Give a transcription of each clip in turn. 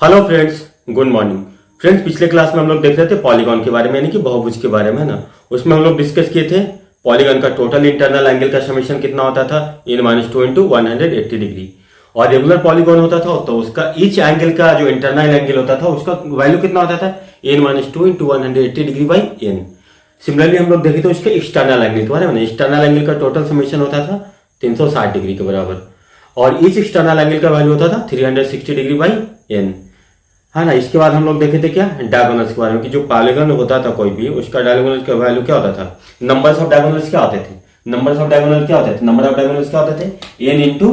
Hello friends, good morning. Friends, पिछले class में हम लोग देख रहे थे पॉलीगॉन के बारे में, यानी कि बहुभुज के बारे में, है ना। उसमें हम लोग डिस्कस किए थे पॉलीगॉन का टोटल इंटरनल एंगल का समेशन कितना होता था, n-2 इंटू 180 डिग्री। और रेगुलर पॉलीगॉन होता था तो उसका ईच एंगल का जो इंटरनल एंगल होता था उसका वैल्यू कितना होता था, n-2 into 180 degree by n। Similarly हम लोग देखे थे उसके एक्सटर्नल एंगल के बारे में। एक्सटर्नल एंगल का टोटल समेशन होता था 360 डिग्री के बराबर, और ईच एक्सटर्नल एंगल का वैल्यू होता था 360 डिग्री बाई n, है ना। इसके बाद हम लोग देखे थे क्या, डायगोनल्स के बारे में, कि जो पॉलीगॉन होता था कोई भी, उसका डायगोनल का वैल्यू क्या होता था। नंबर्स ऑफ डायगोनल्स क्या होते थे, नंबर ऑफ डायगोनल्स क्या होते थे, n इंटू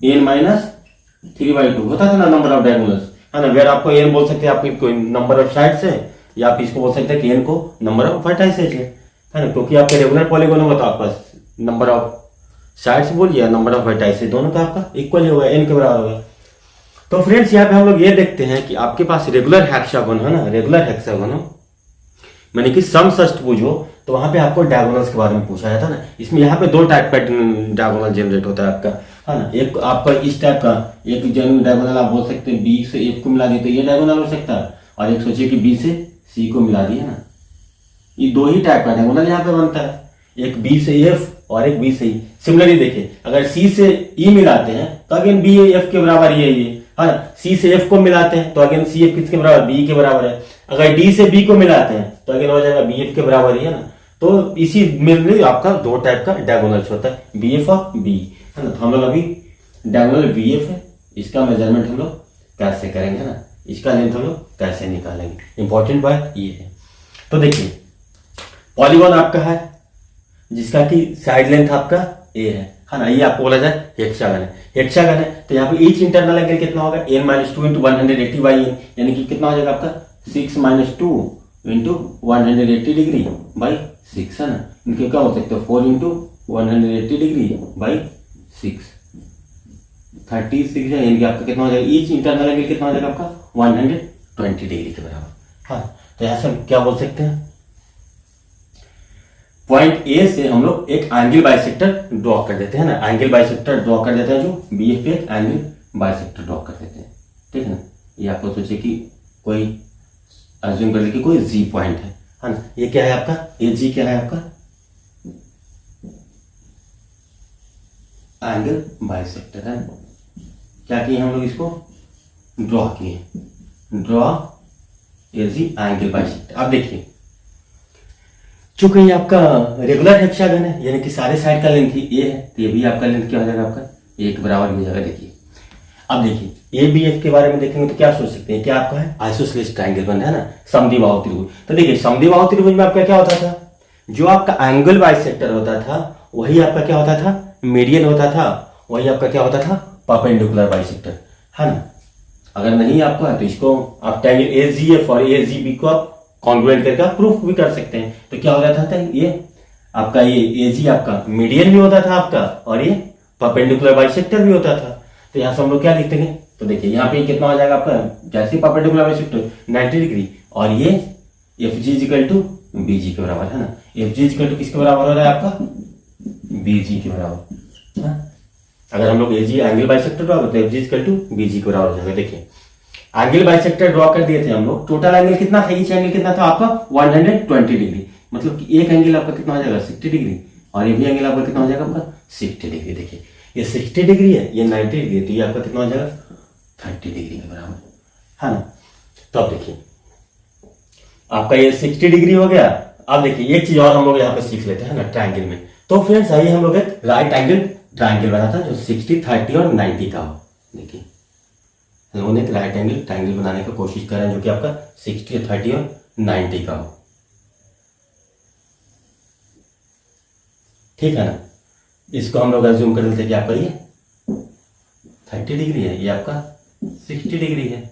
n-3/2 होता था ना नंबर ऑफ डायगोनल्स, है ना। वेर आपको n बोल सकते हैं आपकी कोई नंबर ऑफ साइड्स है, या आप इसको बोल सकते हैं कि n को नंबर ऑफ वर्टाइसेस है ना। क्योंकि आपके रेगुलर पॉलीगॉन होगा तो आपका नंबर ऑफ साइड्स बोलिए, नंबर ऑफ वर्टाइसेस दोनों का आपका इक्वल ही होगा, n के बराबर होगा। तो फ्रेंड्स, यहाँ पे हम लोग ये देखते हैं कि आपके पास रेगुलर हेक्सागोन है ना, रेगुलर हेक्सागोन हो माने कि समषष्टभुज हो, तो वहां पे आपको डायगोनल्स के बारे में पूछा जाता है ना। इसमें यहाँ पे दो टाइप का डायगोनल जनरेट होता है आपका, है ना। एक आपका इस टाइप का, एक डायगोनल आप बोल सकते हैं बी से एफ को मिला दिए तो ये डायगोनल हो सकता है, और एक सोचिए कि बी से सी को मिला दिए ना। ये दो ही टाइप का डायगोनल यहाँ पे बनता है, एक बी से एफ और एक बी से ई। सिमिलरली देखिए, अगर सी से ई मिलाते हैं तो अगेन बी एफ के बराबर ये है ना। सी से एफ को मिलाते हैं तो अगेन सी एफ किसके बराबर, बी के बराबर है। अगर डी से बी को मिलाते हैं तो अगेन हो जाएगा बी एफ के बराबर ही, है ना। तो इसी में आपका दो टाइप का डायगोनल्स होता है, बी एफ और बी, है ना। तो हम लोग अभी डायगोनल बी एफ है, इसका मेजरमेंट हम लोग कैसे करेंगे, है ना, इसका लेंथ हम लोग कैसे निकालेंगे, इंपॉर्टेंट बात ये है। तो देखिए, पॉलीगॉन आपका है जिसका कि साइड लेंथ आपका ए है ना। ये आपको बोला जाए हेक्सागन है, हेक्सागन है तो यहाँ पे ईच इंटरनल एंगल कितना होगा, n-2 इंटू 180 बाई n, यानी कि कितना हो जाएगा आपका 6-2 इंटू 180 डिग्री बाई 6, है ना। इनके क्या हो सकते हैं 4 इंटू 180 डिग्री बाई 6, 36 है, यानी कि आपका कितना हो जाएगा, ईच इंटरनल एंगल कितना हो जाएगा आपका 120 डिग्री के बराबर, हाँ। तो यहाँ से हम क्या बोल सकते हैं, पॉइंट ए से हम लोग एक एंगल बाइसेक्टर ड्रॉ कर देते हैं ना, एंगल बाइसेक्टर ड्रॉ कर देते हैं, जो बी एफ एक एंगल बाइसेक्टर ड्रॉ कर देते हैं, ठीक है ना। ये आपको सोचिए कि कोई अज्यूम कर ले कि कोई जी पॉइंट है ना। ये क्या है आपका, ए जी क्या है आपका एंगल बाइसेक्टर, है ना। क्या किए हम लोग, इसको ड्रॉ किए, draw a ji angle bisector. अब देखिए, चूंकि ये आपका रेगुलर हेक्सागन है, यानी कि सारे साइड का लेंथ ए है, तो ये भी आपका लेंथ क्या हो जाएगा, आपका एक बराबर हो जाएगा। देखिए, अब देखिए ए बी एफ के बारे में देखेंगे तो क्या सोच सकते हैं, क्या आपका है आइसोसेलेस ट्रायंगल बन है ना, समद्विबाहु त्रिभुज। तो देखिए, समद्विबाहु त्रिभुज में आपका क्या होता था, जो आपका एंगल बाइसेक्टर होता था वही आपका क्या होता था, मीडियन होता था, वही आपका क्या होता था, परपेंडिकुलर बाइसेक्टर, है ना। अगर नहीं आपको है तो इसको आप ट्रायंगल ए जी एफ और ए जी बी को आप कॉन्ग्रुएंट करके आप प्रूफ भी कर सकते हैं। तो क्या हो जाता था, ये आपका ये एजी आपका मीडियन भी होता था आपका, और ये परपेंडिकुलर बाइसेक्टर भी होता था। तो यहाँ से हम लोग क्या लिखते हैं, तो देखिए यहाँ पे कितना हो जाएगा आपका, जैसे परपेंडिकुलर बाइसेक्टर 90 डिग्री, और ये F G equal to B G के बराबर, है ना। एफ जी इक्वल टू किसके बराबर हो रहा है आपका, बी जी के बराबर, है। अगर हम लोग एजी एंगल बाइसेक्टर ड्रॉ करते हैं, F G equal to B G के बराबर हो जाएगा। देखिए, एंगल बाइसेक्टर ड्रॉ कर दिए थे हम लोग, टोटल एंगल कितना था, ईच एंगल कितना था आपका 120 डिग्री, मतलब कि एक एंगल आपका कितना हो जाएगा 60 डिग्री, और ये भी एंगल आपका कितना हो जाएगा आपका 60 डिग्री। देखिए, ये 60 डिग्री है, ये 90 डिग्री है, तो ये आपका कितना हो जाएगा 30 डिग्री के बराबर, है ना। तो अब देखिए, आपका ये 60 डिग्री हो गया। अब देखिए, एक चीज और हम लोग यहाँ पे सीख लेते हैं ना ट्रायंगल में। तो फ्रेंड्स, आइए हम लोग एक राइट एंगल ट्रायंगल बनाता है जो 60, 30 और 90 का हो। देखिए, हम एक राइट एंगल ट्रायंगल बनाने की कोशिश कर रहे हैं जो कि आपका 60, 30 और 90 का हो, ठीक है ना। इसको हम लोग अज्यूम कर लेते हैं कि आपका ये 30 डिग्री है, ये आपका 60 डिग्री है,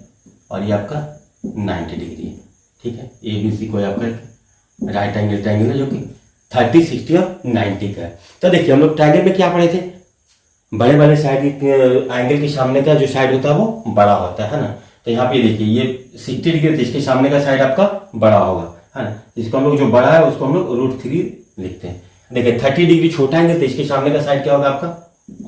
और ये आपका 90 डिग्री है, ठीक है। ए बी सी कोई आपका एक राइट एंगल ट्रायंगल है जो कि 30, 60 और 90 का है। तो देखिए, हम लोग ट्रायंगल में क्या पढ़े थे, बड़े बड़े साइड एंगल के सामने का जो साइड होता है वो बड़ा होता है ना। तो यहाँ पे देखिए, ये 60 डिग्री तो इसके सामने का साइड आपका बड़ा होगा, है ना। इसको हम लोग जो बड़ा है उसको हम लोग √3 लिखते हैं। देखिए, 30 डिग्री छोटा एंगल तो इसके सामने का साइड क्या होगा आपका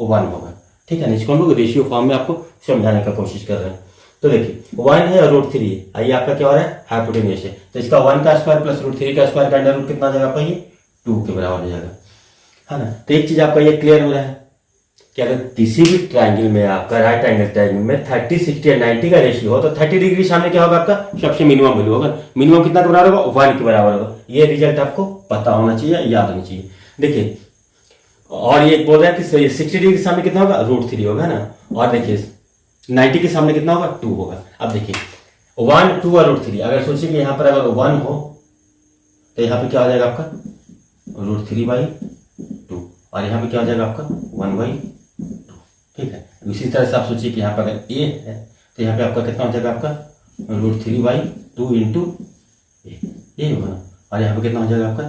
1 होगा, ठीक है ना। इसको हम लोग रेशियो फॉर्म में आपको समझाने का कोशिश कर रहे हैं। तो देखिए 1 है और √3 है, आइए आपका क्या हो रहा है, हाइपोटेन्यूस है, तो इसका 1 का स्क्वायर प्लस √3 का स्क्वायर का अंडर रूट कितना आ जाएगा आपका, ये 2 के बराबर हो जाएगा, है ना। तो एक चीज आपका ये क्लियर हो रहा है कि अगर किसी भी ट्राइंगल में आपका राइट एंगल ट्राइंगल में 30, 60 या 90 का रेशियो हो तो 30 डिग्री सामने क्या होगा आपका, सबसे मिनिमम वैल्यू होगा, मिनिमम कितना के बराबर होगा, 1 के बराबर होगा। ये रिजल्ट आपको पता होना चाहिए, याद होना चाहिए। देखिए और ये बोल रहा है कि 60 डिग्री के सामने कितना होगा, √3 होगा ना, और देखिए 90 के सामने कितना होगा, 2 होगा। अब देखिए 1, 2 और √3, अगर सोचिए कि यहाँ पर अगर 1 हो तो यहाँ पे क्या हो जाएगा आपका, √3/2, और यहाँ पे क्या हो जाएगा आपका 1/2, ठीक है। इसी तरह से आप सोचिए कि यहाँ पर अगर a है तो यहाँ पे आपका कितना हो जाएगा आपका, √3/2 इंटू ए होगा ना, और यहाँ पे कितना हो जाएगा आपका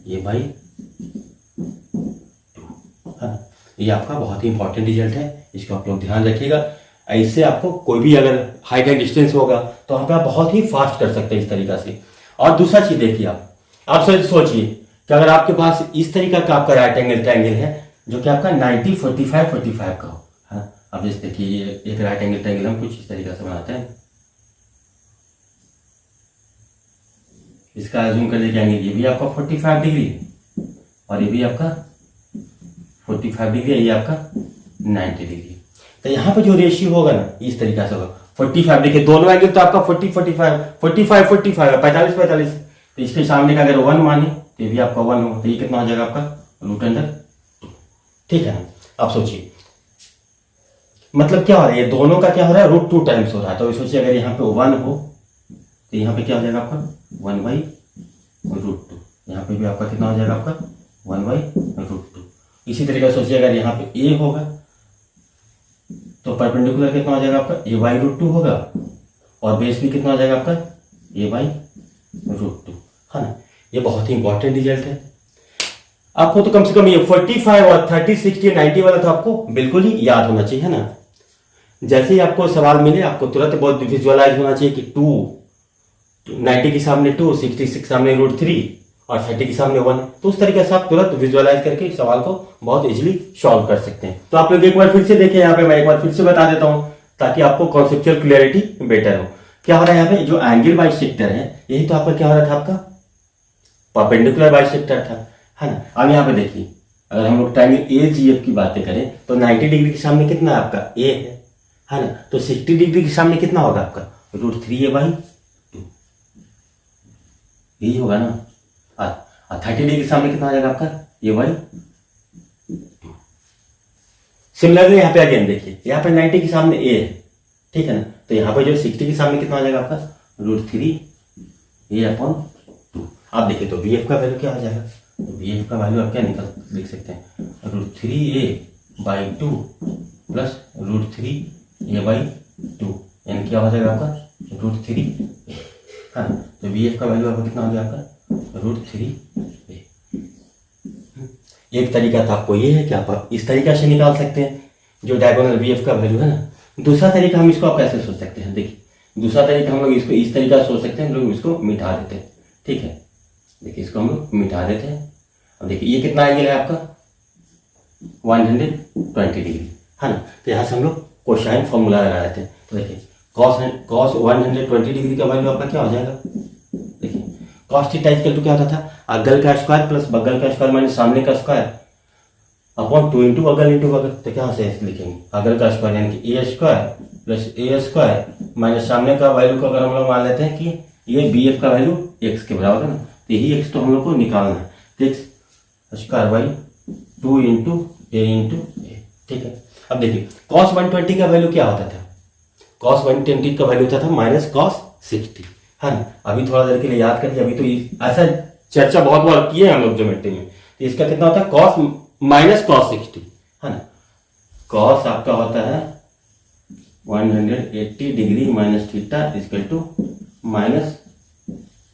a/2, है ना। ये आपका बहुत ही इंपॉर्टेंट रिजल्ट है, इसको आप लोग ध्यान रखिएगा। ऐसे आपको कोई भी अगर हाइट एंड डिस्टेंस होगा तो वहाँ पे आप बहुत ही फास्ट कर सकते हैं इस तरीका से। और दूसरा चीज देखिए, आप सोचिए कि अगर आपके पास इस तरीका का आपका राइट एंगल ट्रायंगल है जो कि आपका 90, 45, 45 का हो, है ना। अब जैसे देखिए ये एक राइट एंगल ट्रायंगल हम कुछ इस तरीका से बनाते हैं, इसका जूम कर लेके आएंगे, ये भी आपका 45 डिग्री है और ये भी आपका 45 डिग्री है, ये आपका 90 डिग्री। तो यहाँ पे जो रेशियो होगा ना इस तरीका से होगा 45, देखिए दोनों एंगल तो आपका 40, 45, 45, 45 है, 45, 45, तो इसके सामने का अगर 1 माने तो ये भी आपका 1 होगा, तो ये कितना हो जाएगा आपका √2, ठीक है ना। आप सोचिए मतलब क्या हो रहा है, ये दोनों का क्या हो रहा है, √2 टाइम्स हो रहा है। तो सोचिए अगर यहाँ पे 1 हो तो यहाँ पे क्या हो जाएगा आपका 1/√2, यहाँ पे भी आपका कितना हो जाएगा आपका 1/√2। इसी तरीके से सोचिए अगर यहाँ पे a होगा तो परपेंडिकुलर कितना हो जाएगा आपका a/√2 होगा, और बेस भी कितना हो जाएगा आपका a/√2, है ना। ये बहुत ही इंपॉर्टेंट रिजल्ट है। आपको तो कम से कम ये 45 और 30, 60, 90 वाला तो आपको बिल्कुल ही याद होना चाहिए, है ना। जैसे ही आपको सवाल मिले आपको तुरंत बहुत विजुअलाइज होना चाहिए कि 90 के सामने 2, 60 के सामने √3 और 30 के सामने 1, तो उस तरीके से आप तुरंत विजुअलाइज करके सवाल को बहुत इजीली सॉल्व कर सकते हैं। तो आप लोग एक बार फिर से देखें, यहाँ पे मैं एक बार फिर से बता देता हूँ ताकि आपको कॉन्सेप्चुअल क्लियरिटी बेटर हो। क्या हो रहा है यहाँ पे, जो एंगल बाइसेक्टर है यही तो आपका क्या हो रहा था, आपका परपेंडिकुलर बाइसेक्टर था, है ना। अब यहाँ पे देखिए अगर हम लोग ट्रायंगल AGF की बातें करें तो 90 डिग्री के सामने कितना आपका a है ना, तो 60 डिग्री के सामने कितना होगा आपका √3a/2, यही होगा ना। 30 डिग्री के सामने कितना आ जाएगा आपका a/2। सिमिलरली यहाँ पे अगेन देखिए, यहाँ पे 90 के सामने a है, ठीक है ना, तो यहाँ पे जो 60 के सामने कितना आ जाएगा आपका √3a/2। आप देखिए तो VF का वैल्यू क्या आ जाएगा, तो VF का वैल्यू आप क्या लिख सकते हैं, √3a/2 प्लस √3a/2, यानी क्या हो जाएगा आपका √3a, हाँ। तो VF का वैल्यू आपका कितना हो गया आपका √3a। एक तरीका तो आपको ये है कि आप इस तरीका से निकाल सकते हैं जो डायगोनल VF का वैल्यू है ना। दूसरा तरीका हम इसको आप कैसे सोच सकते हैं, देखिए दूसरा तरीका हम लोग इसको इस तरीका से सोच सकते हैं, हम लोग इसको मिटा देते हैं, ठीक है। देखिए इसको हम लोग मिटा देते हैं। अब देखिए ये कितना एंगल है आपका 120 डिग्री, है ना। तो यहाँ से हम लोग कोसाइन फॉर्मूला लगा देते हैं। तो देखिए cos 120 डिग्री का वैल्यू आपका क्या हो जाएगा, देखिए cos थीटा इक्वल टू क्या होता था, अगल का स्क्वायर प्लस बगल का स्क्वायर माइनस सामने का स्क्वायर अपॉन 2 इंटू अगल इंटू बगल। तो क्या से लिखेंगे अगल का स्क्वायर यानी कि a square plus a square minus सामने का वैल्यू को अगर हम लोग मान लेते हैं कि ये BF का वैल्यू x के बराबर है ना, तो यही x तो हम लोग को निकालना है, तो x square by 2 into a, ठीक है। अब देखिए cos 120 का वैल्यू क्या होता था, cos 120 का वैल्यू होता था माइनस cos 60, है ना। अभी थोड़ा देर के लिए याद करिए, अभी तो ऐसा चर्चा बहुत बार किए हम लोग ज्योमेट्री में। तो इसका कितना होता है cos माइनस cos 60, है ना। cos आपका होता है 180 degree minus theta equal to minus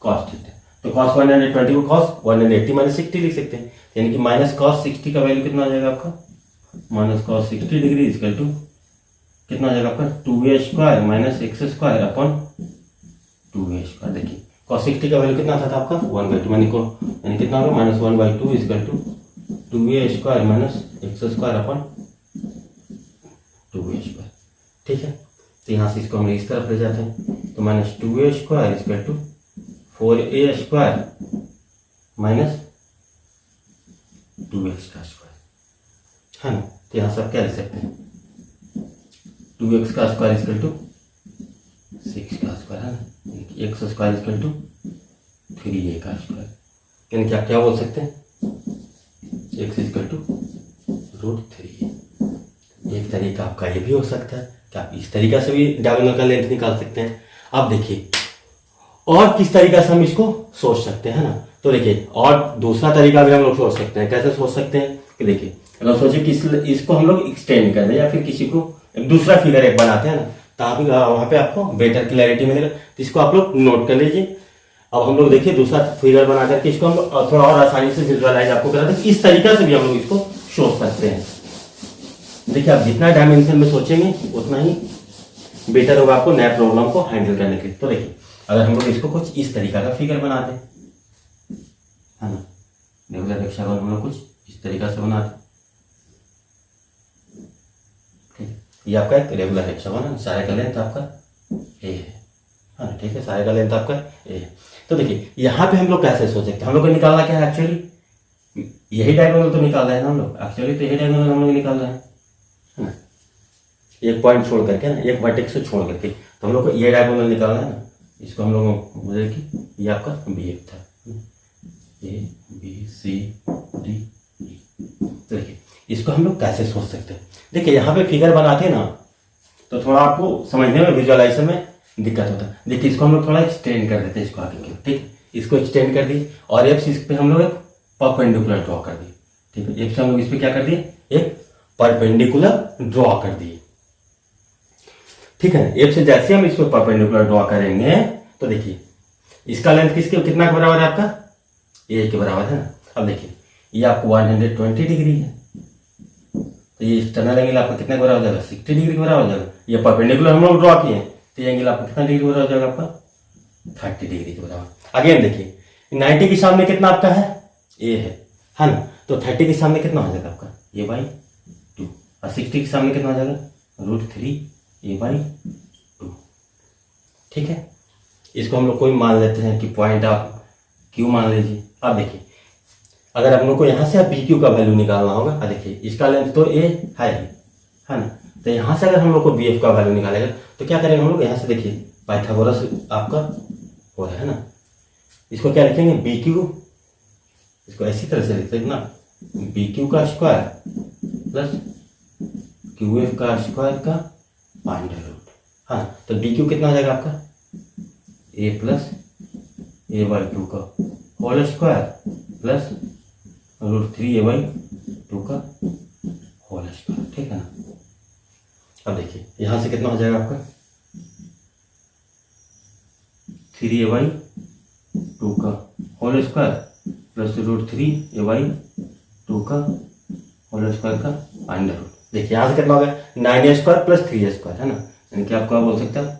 cos theta. तो cos 120 को cos 180 माइनस 60 लिख सकते हैं, यानी कि माइनस cos 60 का वैल्यू कितना आ जाएगा आपका minus cos 60 degree equal to कितना आ जाएगा आपका 2a square minus x square upon 2a square. देखिए cos 60 का वैल्यू कितना था आपका 1/2, यानी कितना होगा minus 1/2 equal to 2a square minus x square upon 2a square, ठीक है। तो यहाँ से इसको हम इस तरफ ले जाते हैं, तो minus 2a square equal to 4a square minus 2x का स्क्वायर, है ना। तो यहाँ सब क्या लिख सकते हैं, 2x का स्क्वायर इक्वल टू 6 का स्क्वायर, है ना। x square equal to 3a का स्क्वायर, यानी कि आप क्या बोल सकते हैं, x इक्वल टू √3। एक तरीका आपका ये भी हो सकता है कि आप इस तरीका से भी डायगोनल का लेंथ निकाल सकते हैं। अब देखिए और किस तरीका से हम इसको सोच सकते हैं, है ना। तो देखिए और दूसरा तरीका भी हम लोग सोच सकते हैं। कैसे सोच सकते हैं कि देखिए अगर सोचे कि इसको हम लोग एक्सटेंड कर दें या फिर किसी को दूसरा फिगर एक बनाते हैं ना, तो वहाँ पे आपको बेटर क्लैरिटी मिलेगा। तो इसको आप लोग नोट कर लीजिए। अब हम लोग देखिए दूसरा फिगर बना करके इसको हम थोड़ा और आसानी से विजुअलाइज आपको कराते हैं। इस तरीका से भी हम लोग इसको सोच सकते हैं। देखिए आप जितना डायमेंशन में सोचेंगे उतना ही बेटर होगा आपको नए प्रॉब्लम को हैंडल करने के लिए। तो देखिए अगर हम लोग इसको कुछ इस तरीका का फिगर बनाते हैं, है ना, रेगुलर हेक्सागोन हम लोग कुछ इस तरीका से बनाते हैं। ये आपका एक रेगुलर हेक्सागोन है, सारे का लेंथ आपका ए है, ठीक है, सारे का लेंथ आपका ए है। तो देखिए यहाँ पे हम लोग कैसे सोच सकते हैं, हम लोग को निकालना क्या है, एक्चुअली यही डायगोनल तो निकाल रहे हैं ना हम लोग, एक्चुअली तो यही डायगोनल हम लोग निकाल रहे हैं, है ना। एक पॉइंट छोड़ करके ना, एक वर्टेक्स से छोड़ करके, तो हम लोग को ये डायगोनल निकालना है ना। इसको हम लोग बोले कि ये आपका BF था, A B C D E। तो देखिए इसको हम लोग कैसे सोच सकते हैं। देखिए यहाँ पे फिगर बनाते हैं ना तो थोड़ा आपको समझने में विजुअलाइजेशन में दिक्कत होता है। देखिए इसको हम लोग थोड़ा एक्सटेंड कर देते हैं इसको आगे की, ठीक। इसको एक्सटेंड कर दिए और इस पे हम लोग एक परपेंडिकुलर ड्रॉ कर दिए, ठीक है। एक से हम लोग इस पे क्या कर दिए, एक परपेंडिकुलर ड्रॉ कर दिए, ठीक है। एक से जैसे हम इसको परपेंडिकुलर ड्रॉ करेंगे तो देखिए इसका लेंथ किसके कितना के बराबर है, आपका ए के बराबर है ना। अब देखिए ये आपको 120 डिग्री है, तो ये एक्सटर्नल एंगल आपका कितना के बराबर हो जाएगा, 60 डिग्री के बराबर हो जाएगा। ये परपेंडिकुलर हम लोग ड्रॉ किए हैं तो ये एंगल आपका कितना डिग्री बराबर हो जाएगा, आपका 30 डिग्री के बराबर। अगेन देखिए 90 के सामने कितना आपका है, ए है ना। तो 30 के सामने कितना हो जाएगा आपका a/2 और 60 के सामने कितना हो जाएगा √3 a/2, ठीक है। इसको हम लोग कोई मान लेते हैं कि पॉइंट आप क्यू मान लीजिए। अब देखिए अगर हम लोग को यहाँ से अब BQ का वैल्यू निकालना होगा, देखिए इसका लेंथ तो a है ना, तो यहाँ से अगर हम लोग को BF का वैल्यू निकालेगा तो क्या करेंगे हम लोग, यहाँ से देखिए पाइथागोरस आपका हो रहा है ना, इसको क्या लिखेंगे BQ, इसको ऐसी तरह से लिखते हैं ना, BQ का स्क्वायर प्लस QF का स्क्वायर का √, हाँ। तो BQ कितना हो जाएगा आपका a प्लस a/2 का होल स्क्वायर प्लस √3a/2 का होल स्क्वायर, ठीक है ना। अब देखिए यहां से कितना हो जाएगा आपका 3a/2 का होल स्क्वायर प्लस √3a/2 का होल स्क्वायर का √। देखिए यहां से कितना हो गया 9a² प्लस 3a², है ना, यानी कि आपको बोल सकते हैं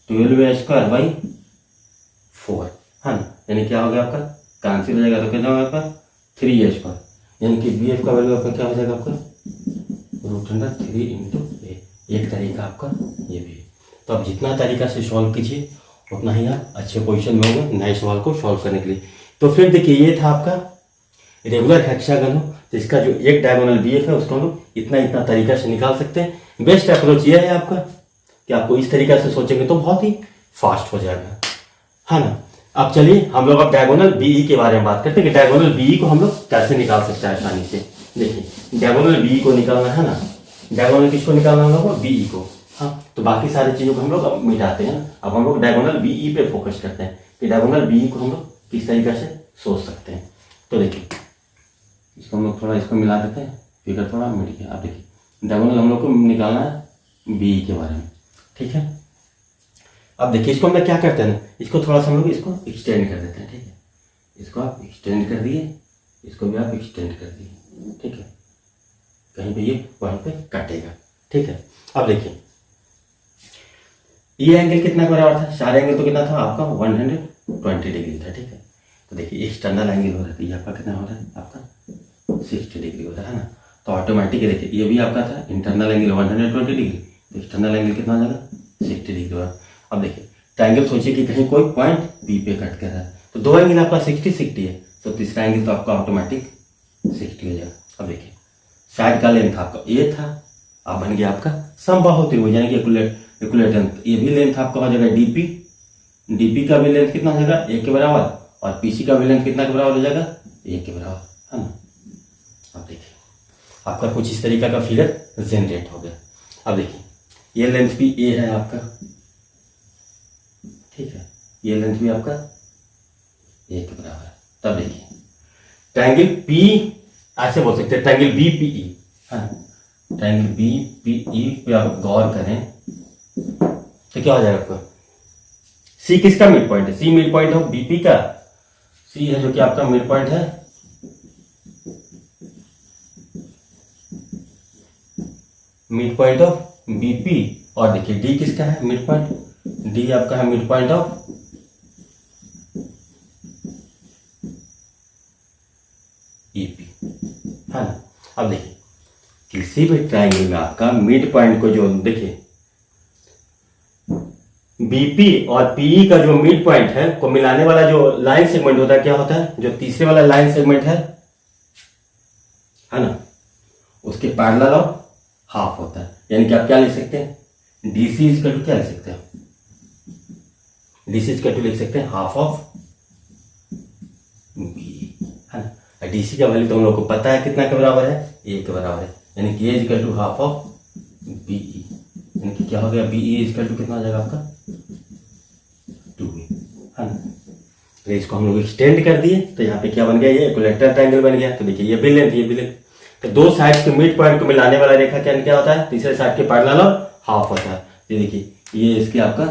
√12a²/4, है ना। यानी क्या हो गया आपका कैंसिल हो जाएगा तो कितना होगा आपका 3a², यानी कि BF का वैल्यू आपका क्या हो जाएगा आपका √3 × a। एक तरीका आपका ये भी है। तो आप जितना तरीका से सॉल्व कीजिए उतना ही आप अच्छे पोजीशन में होंगे नए सवाल को सॉल्व करने के लिए। तो फिर देखिए ये था आपका रेगुलर हेक्सागन, तो इसका जो एक डायगोनल BF है उसको हम लोग इतना तरीका से निकाल सकते हैं। बेस्ट अप्रोच ये है आपका कि आपको इस तरीका से सोचेंगे तो बहुत ही फास्ट हो जाएगा, है ना। अब चलिए हम लोग अब डायगोनल BE के बारे में बात करते हैं कि डायगोनल BE को हम लोग कैसे निकाल सकते हैं आसानी से। देखिए डायगोनल BE को निकालना है ना, डायगोनल किसको निकालना हम लोग को, BE को, हाँ। तो बाकी सारी चीजों को हम लोग अब मिटाते हैं। अब हम लोग डायगोनल BE पे फोकस करते हैं कि डायगोनल BE को हम लोग किस तरीके से सोच सकते हैं। तो देखिए इसको हम लोग थोड़ा इसको मिला देते हैं, फिगर थोड़ा मिट गया। अब देखिए डायगोनल हम लोग को निकालना है BE के बारे में, ठीक है। अब देखिए इसको हम लोग क्या करते हैं ना, इसको थोड़ा सा हम लोग इसको एक्सटेंड कर देते हैं, ठीक है। इसको आप एक्सटेंड कर दिए, इसको भी आप एक्सटेंड कर दिए, ठीक है। कहीं पे ये पॉइंट पे कटेगा, ठीक है। अब देखिए ये एंगल कितना बराबर था, सारे एंगल तो कितना था आपका 120 डिग्री था, ठीक है। तो देखिए एक्सटर्नल एंगल हो रहा है, ये आपका कितना हो रहा है आपका 60 डिग्री हो रहा है ना। तो ऑटोमेटिक देखिए ये भी आपका था इंटरनल एंगल 120 डिग्री, तो एक्सटर्नल एंगल कितना आ जाएगा 60 डिग्री होगा। अब देखिए ट्रायंगल सोचिए कि कहीं कोई पॉइंट बी पे कट कर रहा है, तो दो एंगल आपका 60-60 है, तो तीसरा एंगल तो आपका ऑटोमेटिक 60 हो जाएगा। अब देखिए साइड का लेंथ आपका ए था, अब बन गया आपका समबाहु त्रिभुज यानी कि इक्विलेटरल। ये भी लेंथ आपका हो जाएगा डीपी, डीपी का भी लेंथ कितना हो जाएगा ए के बराबर, और पीसी का भी लेंथ कितना के बराबर हो जाएगा ए के बराबर, है ना। अब देखिए आपका कुछ इस तरीका का फिगर जनरेट हो गया। अब देखिए ये लेंथ भी ए है आपका, ठीक है, ये लेंथ भी आपका ए के बराबर है। तब देखिए ट्रायंगल पी ऐसे बोल सकते हैं, triangle B P E, triangle B P E पे आप गौर करें तो क्या हो जाएगा आपका, सी किसका मिड पॉइंट है, सी मिड पॉइंट हो बीपी का, सी है जो कि आपका मिड पॉइंट है मिड पॉइंट ऑफ बीपी, और देखिए डी किसका है मिड पॉइंट, डी आपका है मिड पॉइंट ऑफ ईपी, है ना। अब देखिए किसी भी ट्रायंगल में आपका मिड पॉइंट को जो देखिए बीपी और पीई का जो मिड पॉइंट है को मिलाने वाला जो लाइन सेगमेंट होता है क्या होता है, जो तीसरे वाला लाइन सेगमेंट है ना, उसके पैरेलल और हाफ होता है। यानी कि आप क्या लिख सकते हैं डीसी इज इक्वल टू क्या लिख सकते हैं, डीसी इज इक्वल टू लिख सकते हैं हाफ ऑफ बी, है ना। डीसी का वैल्यू तो हम लोग को पता है कितना के बराबर है ए के बराबर है, यानी कि A is equal to half of BE, यानी कि क्या हो गया बीई इज इक्वल टू कितना हो जाएगा आपका 2b, है ना। तो इसको हम लोग एक्सटेंड कर दिए तो यहाँ पे क्या बन गया, ये इक्विलेटरल ट्रायंगल बन गया। तो देखिए ये भी लेंथ ये भी लेंथ, तो दो साइड के मिड पॉइंट को मिलाने वाला रेखा क्या होता है, तीसरे साइड के पैरेलल और हाफ होता है। ये देखिए ये इसके आपका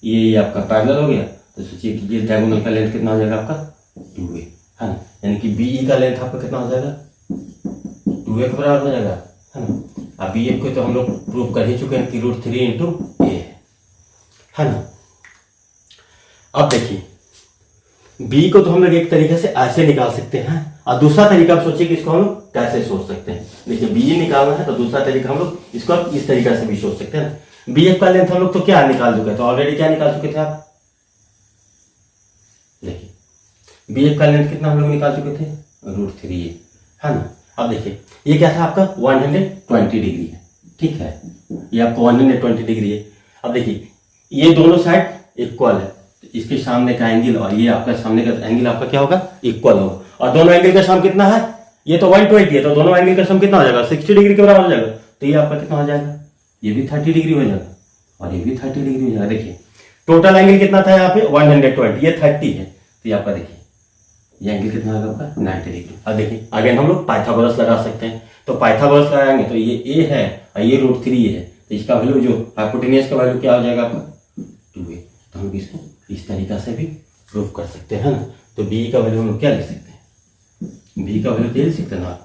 ये आपका पैरेलल हो गया, तो सोचिए कि ये डायगोनल का लेंथ कितना हो जाएगा आपका 2a, है ना। यानी कि बीई का लेंथ आपका कितना हो जाएगा 2a के बराबर हो जाएगा, है ना। अब bf को तो हम लोग प्रूव कर ही चुके हैं कि √3 इंटू a है ना। अब देखिए b को तो हम लोग एक तरीके से ऐसे निकाल सकते हैं, और दूसरा तरीका आप सोचिए कि इसको हम लोग कैसे सोच सकते हैं। देखिए bE निकालना है तो दूसरा तरीका हम लोग इसको इस तरीका से भी सोच सकते हैं। bf का लेंथ हम लोग तो क्या निकाल चुके थे, ऑलरेडी क्या निकाल चुके थे आप, देखिए bf का लेंथ कितना हम लोग निकाल चुके थे √3, है ना। अब देखिए ये क्या था आपका 120 डिग्री है, ठीक है, ये आपको 120 डिग्री है। अब देखिए ये दोनों साइड इक्वल है, इसके सामने का एंगल और ये आपका सामने का एंगल आपका क्या होगा इक्वल होगा, और दोनों एंगल का सम कितना है, ये तो 120 है, तो दोनों एंगल का सम कितना हो जाएगा 60 डिग्री के बराबर हो जाएगा। तो ये आपका कितना हो जाएगा, ये भी 30 डिग्री हो जाएगा और ये भी 30 डिग्री हो जाएगा। देखिए टोटल एंगल कितना था यहाँ पे 120, ये 30 है, तो ये आपका देखिए ये एंगल कितना होगा आपका 90 डिग्री। अब देखिए अगेन हम लोग पाइथागोरस लगा सकते हैं, तो पाइथागोरस लगाएंगे तो ये a है और ये √3 है, तो इसका वैल्यू जो हाइपोटेन्यूज का वैल्यू क्या हो जाएगा आपका 2a। तो हम इसको इस तरीका से भी प्रूव कर सकते हैं ना। तो b का वैल्यू हम लोग क्या लिख सकते हैं, b का वैल्यू क्या लिख सकते हैं ना,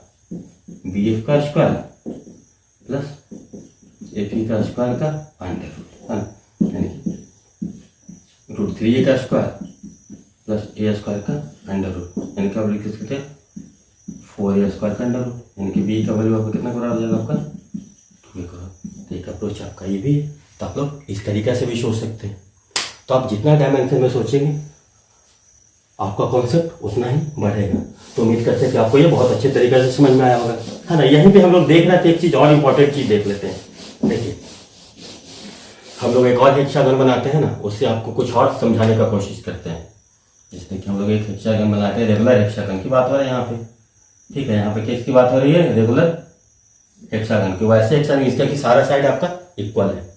bf का स्क्वायर प्लस f का स्क्वायर का अंडर रूट, यानी √3a का स्क्वायर प्लस a स्क्वायर का अंडर रूट, यानी कि आप लिख सकते हैं 4a स्क्वायर का अंडर रूट, यानी कि b का वैल्यू आपका कितना बराबर हो जाएगा आपका 2a करोड़। तो एक अप्रोच आपका ये भी है, तो आप लोग इस तरीका से भी सोच सकते हैं। तो आप जितना डायमेंशन में सोचेंगे आपका कॉन्सेप्ट उतना ही बढ़ेगा। तो उम्मीद करते हैं कि आपको ये बहुत अच्छे तरीके से समझ में आया होगा, है ना। यहीं पे हम लोग देख रहे थे, एक चीज और इंपॉर्टेंट चीज देख लेते हैं। देखिए हम लोग एक और हेक्सागन बनाते हैं ना, उससे आपको कुछ और समझाने का कोशिश करते हैं। जैसे कि हम लोग एक हेक्सागन बनाते हैं, रेगुलर हेक्सागन की बात हो रही है यहाँ पे, ठीक है। यहाँ पे किसकी बात हो रही है, रेगुलर हेक्सागन की। वैसे हेक्सागन इसका कि सारा साइड आपका इक्वल है,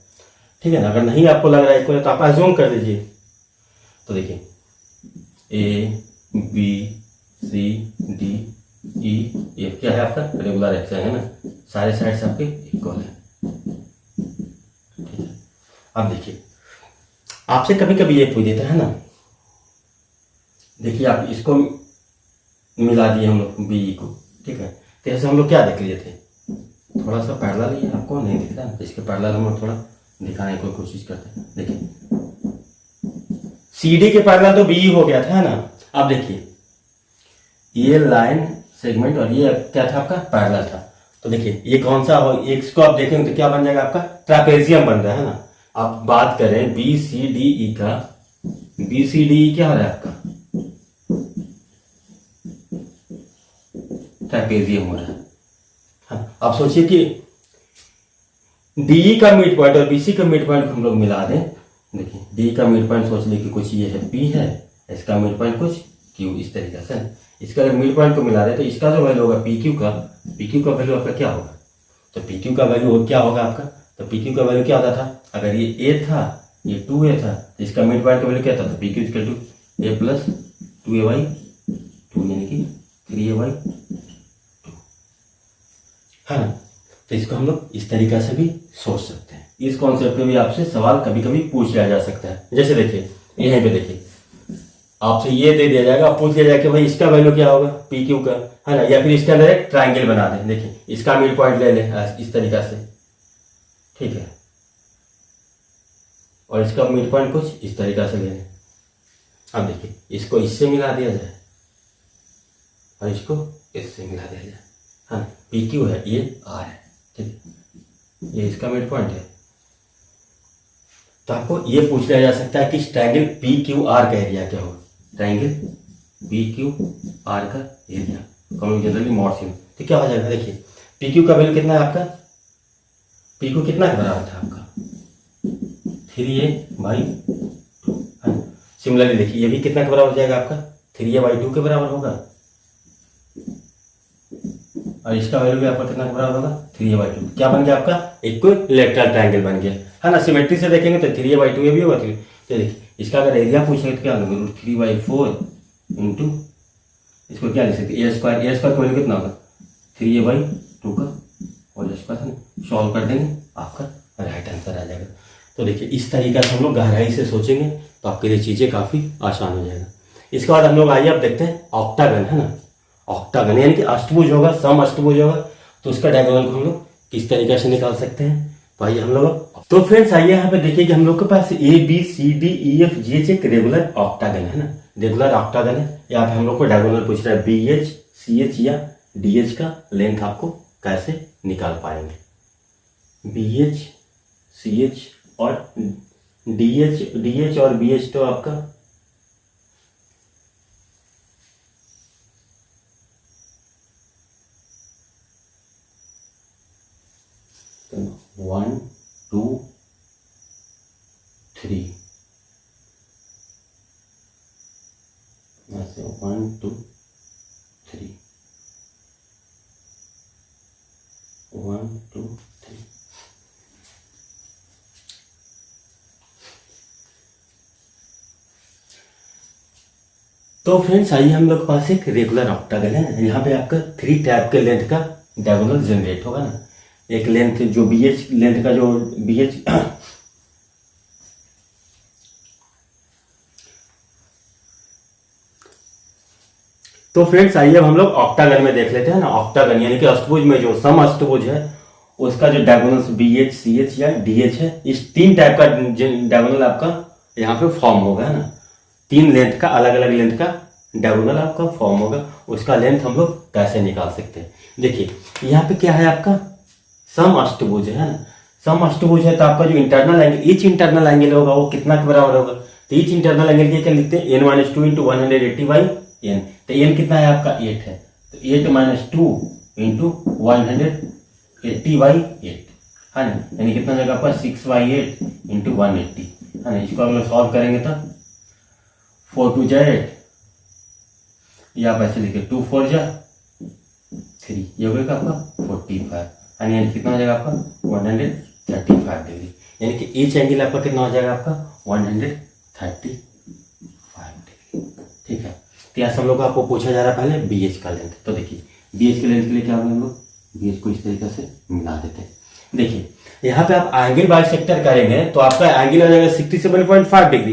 ठीक है ना। अगर नहीं आपको लग रहा है इक्वल है तो आप अज्यूम कर लीजिए। तो देखिए A B C D E F क्या है आपका रेगुलर हेक्सागन है ना, सारे साइड्स आपके इक्वल है, ठीक है। अब देखिए आपसे कभी कभी ये पूछ देता है ना, देखिए आप इसको मिला दिए हम लोग बी को, ठीक है। तो ऐसे हम लोग क्या देख लिए थे, थोड़ा सा पैरेलल ही आपको नहीं दिख रहा, इसके पैरेलल हम लोग थोड़ा दिखाने की कोशिश करते हैं। देखिए CD के पैरेलल तो BE हो गया था ना। अब देखिए ये लाइन सेगमेंट और ये क्या था आपका पैरेलल था, तो देखिए ये कौन सा हो, इसको आप देखेंगे तो क्या बन जाएगा आपका ट्रापेजियम बन रहा है ना। आप बात करें बी सी डी ई का, बी सी डी ई क्या हो रहा है आपका ट्रापेजियम हो रहा है। हाँ, आप सोचिए कि डीई का मिड पॉइंट और बीसी का मिड पॉइंट हम लोग मिला दें। देखिए डी का मिड पॉइंट सोच लिए कि कुछ ये है पी है, इसका मिड पॉइंट कुछ क्यू, इस तरीके से इसका अगर मिड पॉइंट को मिला दें तो इसका जो वैल्यू होगा पी क्यू का वैल्यू आपका क्या होगा, तो पी क्यू का वैल्यू क्या होगा आपका, तो पी क्यू का वैल्यू क्या होता था, अगर ये ए था ये 2a था तो इसका मिड पॉइंट का वैल्यू क्या था, तो P Q equal to A plus 2a/2 यानी कि 3a/2 है ना। तो इसको हम लोग इस तरीका से भी सोच सकते हैं। इस कॉन्सेप्ट में भी आपसे सवाल कभी कभी पूछ लिया जा सकता है। जैसे देखिए यहीं पे देखिए आपसे ये दे दिया जाएगा, पूछ लिया जाएगा कि भाई इसका वैल्यू क्या होगा पी क्यू का, है ना, या फिर इसके अंदर एक ट्राइंगल बना दें। देखिए इसका मिड पॉइंट ले लें इस तरीका से, ठीक है, और इसका मिड पॉइंट कुछ इस तरीका से ले लें। अब देखिए इसको इससे मिला दिया जाए और इसको इससे मिला दिया जाए, हाँ पी क्यू है ये आर है, ठीक है, ये इसका मिड पॉइंट है। तो आपको ये पूछ लिया जा सकता है कि ट्रायंगल पी क्यू आर का एरिया क्या होगा, ट्रायंगल पी क्यू आर का एरिया कॉमन जनरली मॉड। तो क्या हो जाएगा, देखिए पी क्यू का वैल्यू कितना है आपका, पी क्यू कितना के बराबर था आपका 3a/2। सिमिलरली देखिए ये भी कितना के बराबर हो जाएगा आपका 3a/2 के बराबर होगा, और इसका वैल्यू भी आपका कितना के बराबर होगा 3a/2। क्या बन गया आपका इक्विलैटरल ट्रायंगल बन गया, है ना। सिमेट्री से देखेंगे तो 3a/2 ये भी होगा। तो देखिए इसका अगर एरिया पूछेंगे तो क्या होगा, 3/4 इंटू इसको क्या लिख सकते हैं ए स्क्वायर का वैल्यू कितना होगा 3a/2 का, और इसका सॉल्व कर देंगे आपका राइट आंसर आ जाएगा। तो देखिए इस तरीका से हम लोग गहराई से सोचेंगे तो आपके लिए चीज़ें काफ़ी आसान हो जाएगा। इसके बाद हम लोग आइए अब देखते हैं ऑक्टागन, है ना। ऑक्टागन यानी कि अष्टभुज होगा, सम अष्टभुज होगा, तो उसका डायगोनल को हम लोग किस तरीके से निकाल सकते हैं। तो आइए हम लोग, तो फ्रेंड्स आइए यहाँ पे देखिए कि हम लोग के पास A B C D E F G H एक रेगुलर ऑक्टागन है ना, रेगुलर ऑक्टागन है। यहाँ पे हम लोग को डायगोनल पूछ रहा है बी एच सी एच या डी एच का लेंथ आपको कैसे निकाल पाएंगे। बी एच सी एच और डी एच और बी एच तो आपका तो 1 2 3 ऐसे 1 2 3 1 2 3। तो फ्रेंड्स आइए हम लोग के पास एक रेगुलर ऑक्टागन है। यहाँ पे आपका 3 टाइप के लेंथ का डायगोनल जनरेट होगा ना। एक लेंथ जो बी एच लेंथ का जो बी एच तो फ्रेंड्स आइए अब हम लोग ऑक्टागन में देख लेते हैं ना। ऑक्टागन यानी कि अष्टभुज में जो सम अष्टभुज है उसका जो diagonals B H C H या डी एच है, इस 3 टाइप का डायगोनल आपका यहाँ पे फॉर्म होगा, है ना। 3 लेंथ का अलग अलग लेंथ का डायगोनल आपका फॉर्म होगा। उसका लेंथ हम लोग कैसे निकाल सकते हैं। देखिए यहाँ पे क्या है आपका सम अष्टभुज है ना। सम अष्टभुज है तो आपका जो internal angle, each internal angle होगा वो कितना के बराबर होगा, तो ईच इंटरनल एंगल के क्या लिखते हैं n-2 इंटू 180/n। तो n कितना है आपका 8 है, तो 8 - 2 इंटू 180/8 है ना, यानी कितना जाएगा आपका 6/8 इंटू 180 है ना। इसको हम लोग सॉल्व करेंगे तो 4 2 जा 8, या आप ऐसे लिखे 2 4 जा 3, ये हो गया आपका 45 यानी कितना हो जाएगा आपका 135 डिग्री, यानी कि ईच एंगल आपका कितना हो जाएगा आपका 135 डिग्री, ठीक है। तो यहाँ हम लोग को आपको पूछा जा रहा है पहले बी एच का लेंथ। तो देखिए बी एच के लेंथ के लिए क्या होगा, हम लोग बी एच को इस तरीके से मिला देते हैं। देखिए यहाँ पे आप एंगल बाइसेक्टर करेंगे तो आपका एंगल हो जाएगा 67.5 डिग्री।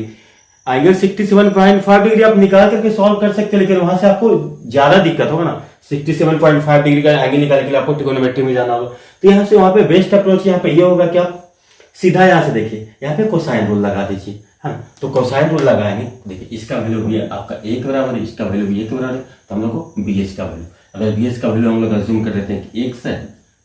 एंगल 67.5 डिग्री आप निकाल करके सॉल्व कर सकते हैं, लेकिन वहां से आपको ज्यादा दिक्कत होगा ना। 67.5 डिग्री का एंगल निकालने के लिए आपको ट्रिगोनोमेट्री में जाना होगा। तो यहाँ से वहां पे बेस्ट अप्रोच यहाँ पे ये होगा कि आप सीधा यहाँ से देखिए यहाँ पे कोसाइन रूल लगा दीजिए, हाँ। तो कोसाइन रूल लगाएंगे, देखिए इसका वैल्यू भी आपका 1 के बराबर है, इसका वैल्यू भी 1 के बराबर है, तो हम लोग को बी एच का वैल्यू, अगर बी एच का वैल्यू हम लोग अज्यूम कर लेते हैं कि 1 है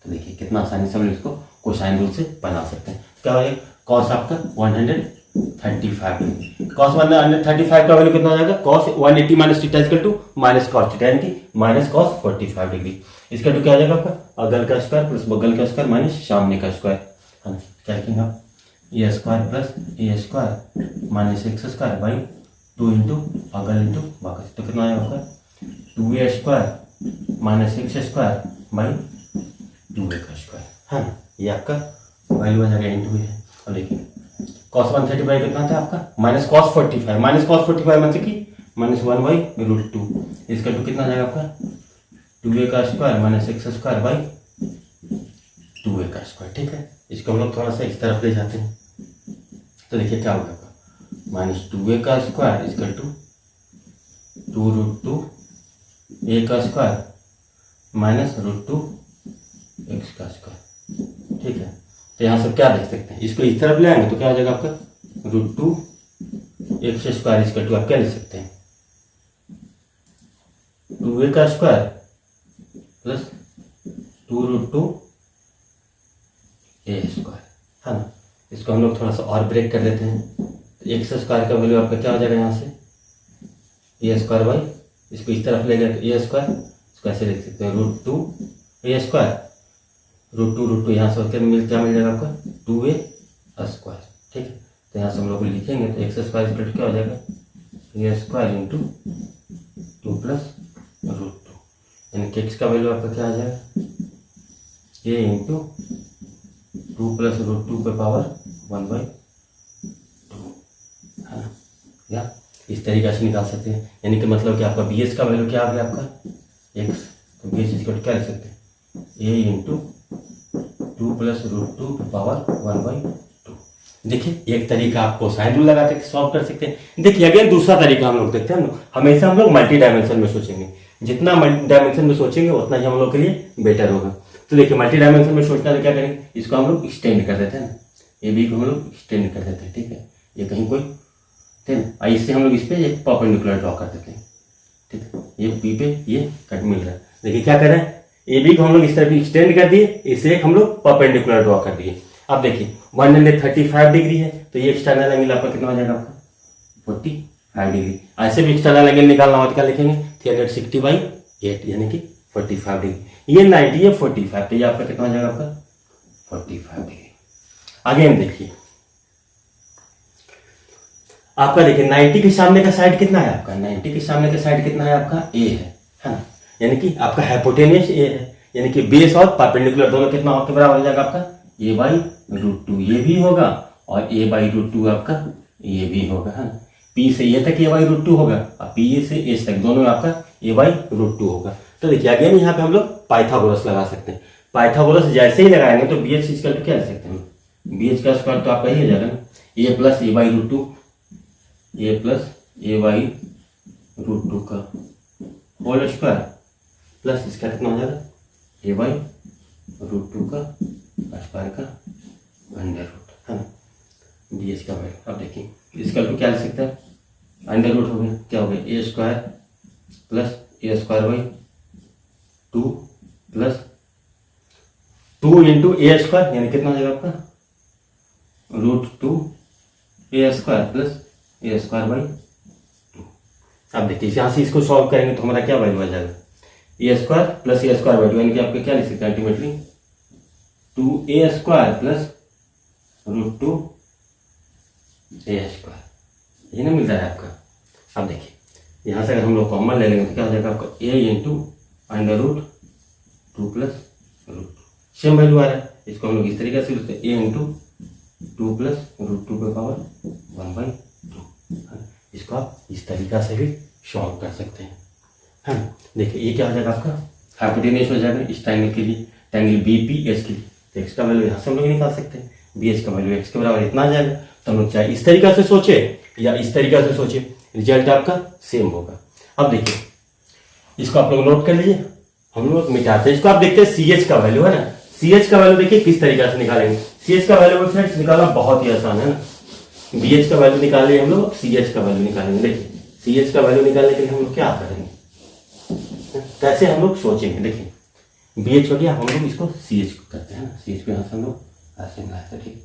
तो देखिए कितना आसानी से हम लोग इसको कोसाइन रूल से बना सकते हैं। क्या हो जाएगा, कॉस आपका 135 डिग्री। कॉस 135 का वैल्यू कितना हो जाएगा, cos 180 minus theta equal to minus cos theta, यानी कि माइनस कॉस 45 डिग्री। इसका तो क्या आ जाएगा आपका, अगल का स्क्वायर प्लस बगल का स्क्वायर माइनस सामने का स्क्वायर, है ना। क्या लिखेंगे आप, A square plus A square minus X square by 2 into अगल इंटू बगल, तो कितना आएगा आपका 2a square minus X square by 2a का स्क्वायर, है ना। ये आपका वैल्यू आ जाएगा इंटू है। अब देखिए कॉस 135 कितना था आपका, माइनस कॉस 45, माइनस कॉस 45 मतलब कि माइनस 1/√2, इसका टू कितना आ जाएगा आपका 2a का square minus X square by 2a का स्क्वायर, ठीक है। इसको हम लोग थोड़ा सा इस तरफ ले जाते हैं, तो देखिए क्या होगा आपका माइनस 2a का स्क्वायर इसका टू 2√2 a का स्क्वायर माइनस √2 x का स्क्वायर, ठीक है। तो यहाँ से क्या देख सकते हैं, इसको इस तरफ ले आएंगे तो क्या हो जाएगा आपका √2 x स्क्वायर इसका टू आप क्या लिख सकते हैं 2a का स्क्वायर प्लस 2√2 a स्क्वायर, है ना। इसको हम लोग थोड़ा सा और ब्रेक कर देते हैं, तो एक्स स्क्वायर का वैल्यू आपका क्या हो जाएगा यहाँ से ए स्क्वायर बाई, इसको इस तरफ ले गए तो ए स्क्वायर, इसको ऐसे लिख सकते हैं √2 a स्क्वायर, √2 यहाँ से क्या मिल जाएगा आपका 2a स्क्वायर, ठीक है। तो यहाँ से हम लोग लिखेंगे तो एक्स स्क्वायर इक्वल क्या हो जाएगा ए स्क्वायर इंटू 2 प्लस √2, यानी कि एक्स का वैल्यू आपका क्या आ जाएगा ए इंटू 2 प्लस √2 पे पावर 1/2, है ना। या इस तरीके से निकाल सकते हैं, यानी कि मतलब कि आपका बी एच का वैल्यू क्या आ गया आपका एक्स, तो बी एच इसको क्या लिख सकते हैं ए इंटू 2 प्लस √2 पे पावर 1/2। देखिए एक तरीका आप कोसाइन रूल लगा के सॉल्व कर सकते हैं। देखिए अगेन दूसरा तरीका हम लोग देखते हैं, हमेशा हम लोग मल्टी डायमेंशन में सोचेंगे, जितना मल्टी डायमेंशन में सोचेंगे उतना ही हम लोग के लिए बेटर होगा। तो देखिए मल्टी डायमेंशन में सोचना तो क्या करेंगे, इसको हम लोग एक्सटेंड कर देते हैं, ए बी को हम लोग एक्सटेंड कर देते हैं, ठीक है। ये कहीं कोई ठीक है, इससे हम लोग इस पे एक परपेंडिकुलर ड्रॉ कर देते हैं, ठीक है। ये बी पे ये कट मिल रहा है, देखिए क्या कर रहे हैं ए बी को हम लोग इस तरह एक्सटेंड कर दिए, इसे एक हम लोग परपेंडिकुलर ड्रॉ कर दिए। अब देखिए 135 डिग्री है, तो ये एक्सटर्नल एंगल आपका कितना हो जाएगा आपका 45 डिग्री। ऐसे भी एक्सटर्नल एंगल निकालना हो तो क्या लिखेंगे 360/8 यानी कि 45 डिग्री। ये 90 है 45, तो ये आपका कितना हो जाएगा आपका 45 डिग्री। आगे हम देखिए आपका, देखिए 90 के सामने का साइड कितना है आपका, 90 के सामने का साइड कितना है आपका ए है ना, यानी कि आपका हाइपोटेनियस ए है, यानी कि बेस और परपेंडिकुलर दोनों कितना आपके बराबर हो जाएगा आपका a/√2, ये भी होगा और a/√2 आपका ये भी होगा, है ना। P से ए तक a/√2 होगा और P से एच तक दोनों आपका a/√2 होगा। तो देखिए अगेन यहाँ पे हम लोग पाइथागोरस लगा सकते हैं। पाइथागोरस जैसे ही लगाएंगे तो BH इसका क्या लिख सकते हैं, BH का स्क्वायर तो आपका ही हो जाएगा ना, a plus a/√2, a plus a/√2 का होल स्क्वायर प्लस इसका कितना हो जाएगा a/√2 का स्क्वायर का अंडर रूट, है ना। BH का वैल्यू अब देखिए इसका तो क्या लिख सकते हैं, अंडर रूट हो गया, क्या हो गया a square plus a square by 2 plus 2 into a square, यानी कितना हो जाएगा आपका √2 a square plus a square by 2। अब देखिए यहाँ से इसको सॉल्व करेंगे तो हमारा क्या वैल्यू आ जाएगा a square plus a square by 2, यानी कि आपको क्या लिख सकते हैं ultimately 2a square plus √2 a square, ये ना मिल रहा है आपका। अब देखिए यहाँ से अगर हम लोग कॉमन ले लेंगे तो क्या हो जाएगा आपका a into √2 plus √2, same value आ रहा है, इसको हम लोग इस तरीके से लिखते हैं a इंटू 2 प्लस √2 पे पावर 1/2। इसको आप इस तरीका से भी सॉल्व कर सकते हैं, है ना। देखिए ये क्या हो जाएगा आपका हाइपोटेन्यूस हो जाएगा इस ट्रायंगल के लिए, ट्रायंगल BPH के लिए। तो एक्स का वैल्यू यहाँ से हम लोग निकाल सकते हैं, BH का वैल्यू एक्स के बराबर इतना आ जाएगा। तो हम लोग चाहे इस तरीका से सोचे या इस तरीका से सोचे, रिजल्ट आपका सेम होगा। अब देखिए इसको आप लोग नोट कर लीजिए, हम लोग मिटाते हैं इसको। आप देखते हैं CH का वैल्यू है ना, CH का वैल्यू देखिए किस तरीका से निकालेंगे। CH का वैल्यू फ्रेंड्स निकालना बहुत ही आसान है ना, BH का वैल्यू निकाले हम लोग, CH का वैल्यू निकालेंगे। देखिए CH का वैल्यू निकालने के लिए हम लोग क्या करेंगे, कैसे हम लोग सोचेंगे। देखिए बी एच हो गया, हम लोग इसको सी एच करते हैं ना, सी एच को यहाँ से हम लोग ऐसे मिलाते हैं, ठीक।